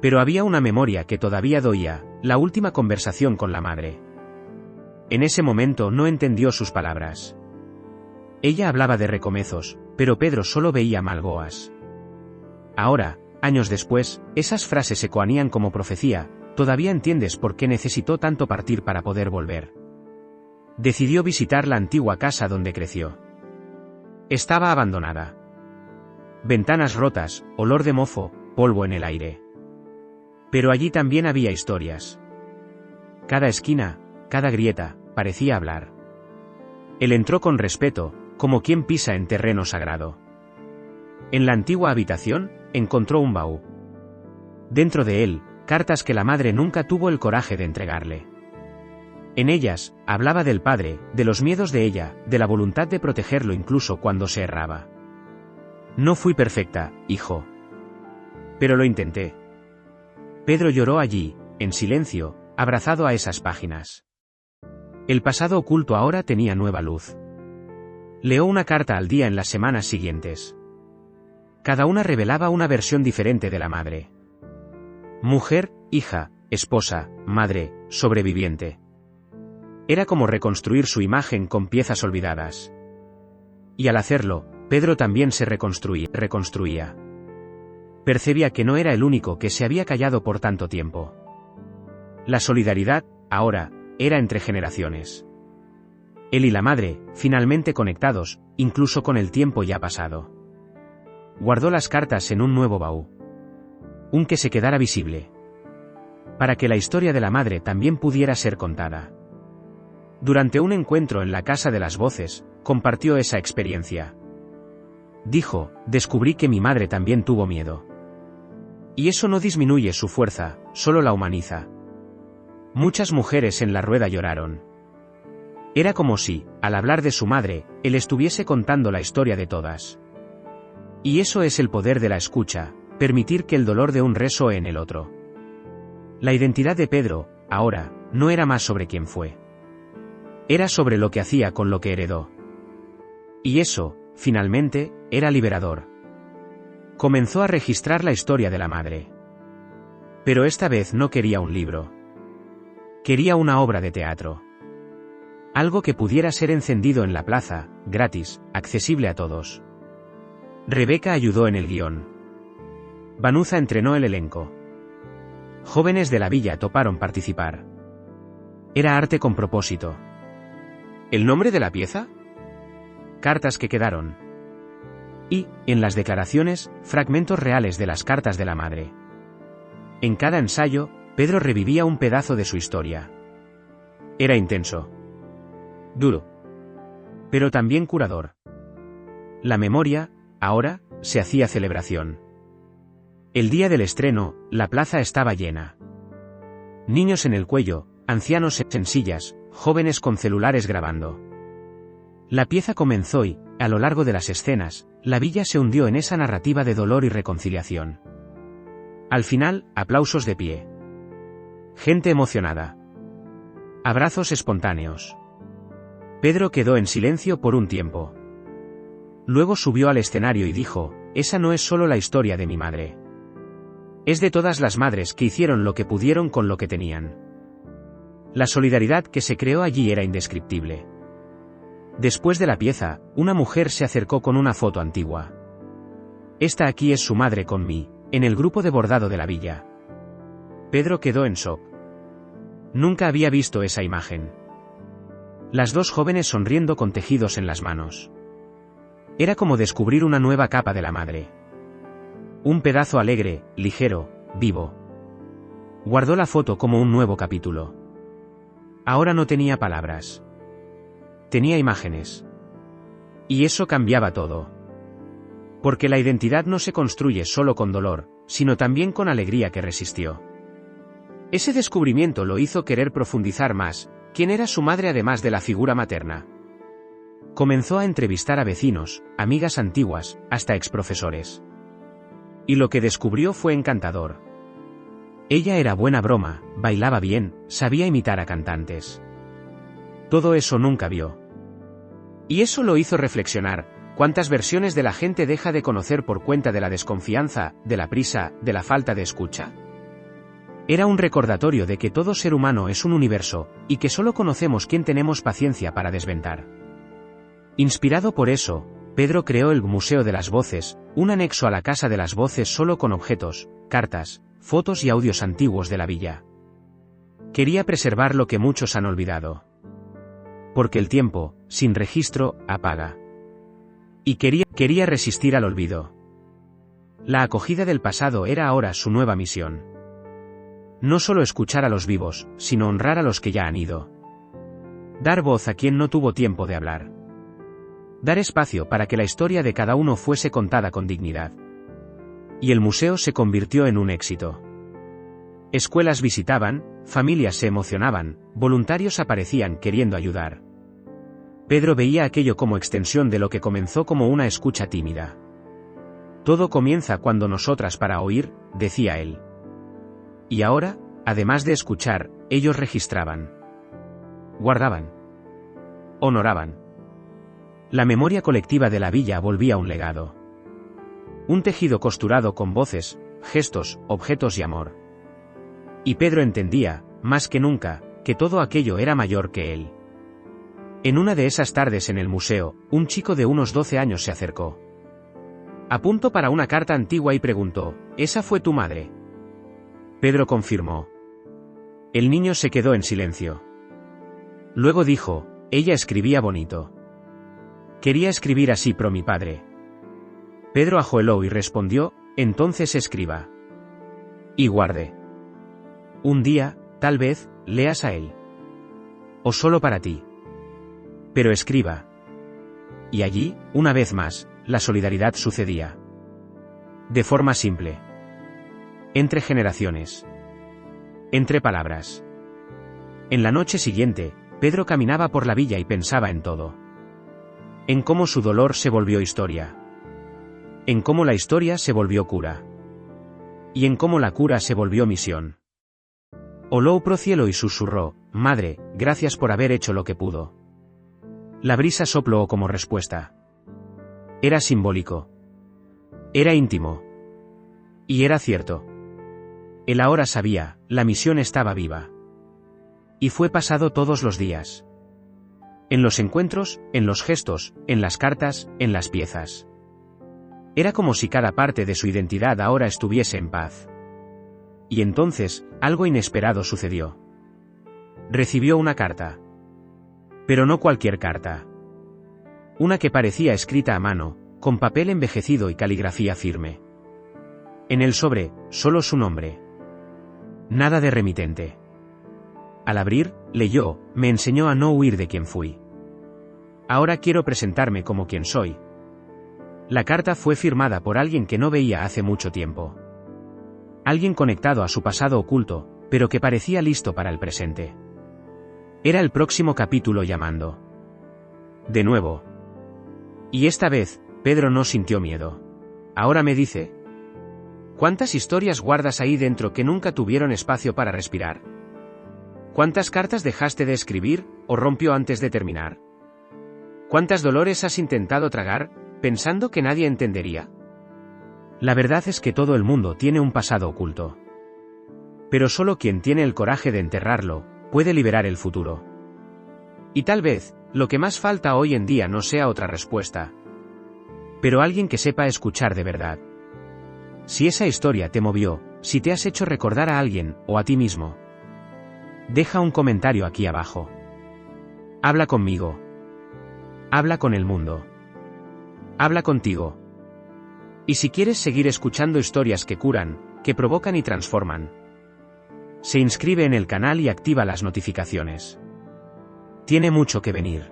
Pero había una memoria que todavía doía, la última conversación con la madre. En ese momento no entendió sus palabras. Ella hablaba de recomezos, pero Pedro solo veía malgoas. Ahora, años después, esas frases ecoanían como profecía, todavía entiendes por qué necesitó tanto partir para poder volver. Decidió visitar la antigua casa donde creció. Estaba abandonada. Ventanas rotas, olor de mozo, polvo en el aire. Pero allí también había historias. Cada esquina, cada grieta, parecía hablar. Él entró con respeto, como quien pisa en terreno sagrado. En la antigua habitación, encontró un baúl. Dentro de él, cartas que la madre nunca tuvo el coraje de entregarle. En ellas, hablaba del padre, de los miedos de ella, de la voluntad de protegerlo incluso cuando se erraba. No fui perfecta, hijo. Pero lo intenté. Pedro lloró allí, en silencio, abrazado a esas páginas. El pasado oculto ahora tenía nueva luz. Leyó una carta al día en las semanas siguientes. Cada una revelaba una versión diferente de la madre. Mujer, hija, esposa, madre, sobreviviente. Era como reconstruir su imagen con piezas olvidadas. Y al hacerlo, Pedro también se reconstruía. Percibía que no era el único que se había callado por tanto tiempo. La solidaridad, ahora, era entre generaciones. Él y la madre, finalmente conectados, incluso con el tiempo ya pasado. Guardó las cartas en un nuevo baúl. Un que se quedara visible. Para que la historia de la madre también pudiera ser contada. Durante un encuentro en la Casa de las Voces, compartió esa experiencia. Dijo, descubrí que mi madre también tuvo miedo. Y eso no disminuye su fuerza, solo la humaniza. Muchas mujeres en la rueda lloraron. Era como si, al hablar de su madre, él estuviese contando la historia de todas. Y eso es el poder de la escucha, permitir que el dolor de un resoe en el otro. La identidad de Pedro, ahora, no era más sobre quién fue. Era sobre lo que hacía con lo que heredó. Y eso, finalmente, era liberador. Comenzó a registrar la historia de la madre. Pero esta vez no quería un libro. Quería una obra de teatro. Algo que pudiera ser encendido en la plaza, gratis, accesible a todos. Rebeca ayudó en el guión. Vanuza entrenó el elenco. Jóvenes de la villa toparon participar. Era arte con propósito. ¿El nombre de la pieza? Cartas que quedaron. Y, en las declaraciones, fragmentos reales de las cartas de la madre. En cada ensayo, Pedro revivía un pedazo de su historia. Era intenso. Duro. Pero también curador. La memoria, ahora, se hacía celebración. El día del estreno, la plaza estaba llena. Niños en el cuello, ancianos en sillas, jóvenes con celulares grabando. La pieza comenzó y, a lo largo de las escenas, la villa se hundió en esa narrativa de dolor y reconciliación. Al final, aplausos de pie. Gente emocionada. Abrazos espontáneos. Pedro quedó en silencio por un tiempo. Luego subió al escenario y dijo, esa no es solo la historia de mi madre. Es de todas las madres que hicieron lo que pudieron con lo que tenían. La solidaridad que se creó allí era indescriptible. Después de la pieza, una mujer se acercó con una foto antigua. Esta aquí es su madre con mí, en el grupo de bordado de la villa. Pedro quedó en shock. Nunca había visto esa imagen. Las dos jóvenes sonriendo con tejidos en las manos. Era como descubrir una nueva capa de la madre. Un pedazo alegre, ligero, vivo. Guardó la foto como un nuevo capítulo. Ahora no tenía palabras. Tenía imágenes. Y eso cambiaba todo. Porque la identidad no se construye solo con dolor, sino también con alegría que resistió. Ese descubrimiento lo hizo querer profundizar más, quién era su madre además de la figura materna. Comenzó a entrevistar a vecinos, amigas antiguas, hasta exprofesores. Y lo que descubrió fue encantador. Ella era buena broma, bailaba bien, sabía imitar a cantantes. Todo eso nunca vio. Y eso lo hizo reflexionar, ¿cuántas versiones de la gente deja de conocer por cuenta de la desconfianza, de la prisa, de la falta de escucha? Era un recordatorio de que todo ser humano es un universo, y que solo conocemos quién tenemos paciencia para desventar. Inspirado por eso, Pedro creó el Museo de las Voces, un anexo a la Casa de las Voces solo con objetos, cartas, fotos y audios antiguos de la villa. Quería preservar lo que muchos han olvidado. Porque el tiempo, sin registro, apaga. Y quería resistir al olvido. La acogida del pasado era ahora su nueva misión. No solo escuchar a los vivos, sino honrar a los que ya han ido. Dar voz a quien no tuvo tiempo de hablar. Dar espacio para que la historia de cada uno fuese contada con dignidad. Y el museo se convirtió en un éxito. Escuelas visitaban, familias se emocionaban, voluntarios aparecían queriendo ayudar. Pedro veía aquello como extensión de lo que comenzó como una escucha tímida. Todo comienza cuando nosotras para oír, decía él. Y ahora, Además de escuchar, ellos registraban, guardaban, honoraban. La memoria colectiva de la villa volvía un legado. Un tejido costurado con voces, gestos, objetos y amor. Y Pedro entendía, más que nunca, que todo aquello era mayor que él. En una de esas tardes en el museo, un chico de unos 12 años se acercó. Apuntó para una carta antigua y preguntó, ¿esa fue tu madre? Pedro confirmó. El niño se quedó en silencio. Luego dijo, ella escribía bonito. Quería escribir así pro mi padre. Pedro ajoeló y respondió, entonces escriba. Y guarde. Un día, tal vez, leas a él. O solo para ti. Pero escriba. Y allí, una vez más, la solidaridad sucedía. De forma simple. Entre generaciones. Entre palabras. En la noche siguiente, Pedro caminaba por la villa y pensaba en todo. En cómo su dolor se volvió historia. En cómo la historia se volvió cura. Y en cómo la cura se volvió misión. Oló pro cielo y susurró, Madre, gracias por haber hecho lo que pudo. La brisa sopló como respuesta. Era simbólico. Era íntimo. Y era cierto. Él ahora sabía, la misión estaba viva. Y fue pasado todos los días. En los encuentros, en los gestos, en las cartas, en las piezas. Era como si cada parte de su identidad ahora estuviese en paz. Y entonces, algo inesperado sucedió. Recibió una carta. Pero no cualquier carta. Una que parecía escrita a mano, con papel envejecido y caligrafía firme. En el sobre, solo su nombre. Nada de remitente. Al abrir, leyó, me enseñó a no huir de quien fui. Ahora quiero presentarme como quien soy. La carta fue firmada por alguien que no veía hace mucho tiempo. Alguien conectado a su pasado oculto, pero que parecía listo para el presente. Era el próximo capítulo llamando. De nuevo. Y esta vez, Pedro no sintió miedo. Ahora me dice. ¿Cuántas historias guardas ahí dentro que nunca tuvieron espacio para respirar? ¿Cuántas cartas dejaste de escribir, o rompió antes de terminar? ¿Cuántas dolores has intentado tragar, pensando que nadie entendería? La verdad es que todo el mundo tiene un pasado oculto. Pero solo quien tiene el coraje de enterrarlo, puede liberar el futuro. Y tal vez, lo que más falta hoy en día no sea otra respuesta. Pero alguien que sepa escuchar de verdad. Si esa historia te movió, si te has hecho recordar a alguien, o a ti mismo. Deja un comentario aquí abajo. Habla conmigo. Habla con el mundo. Habla contigo. Y si quieres seguir escuchando historias que curan, que provocan y transforman, se inscribe en el canal y activa las notificaciones. Tiene mucho que venir.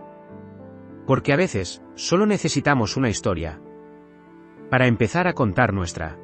Porque a veces, solo necesitamos una historia para empezar a contar nuestra.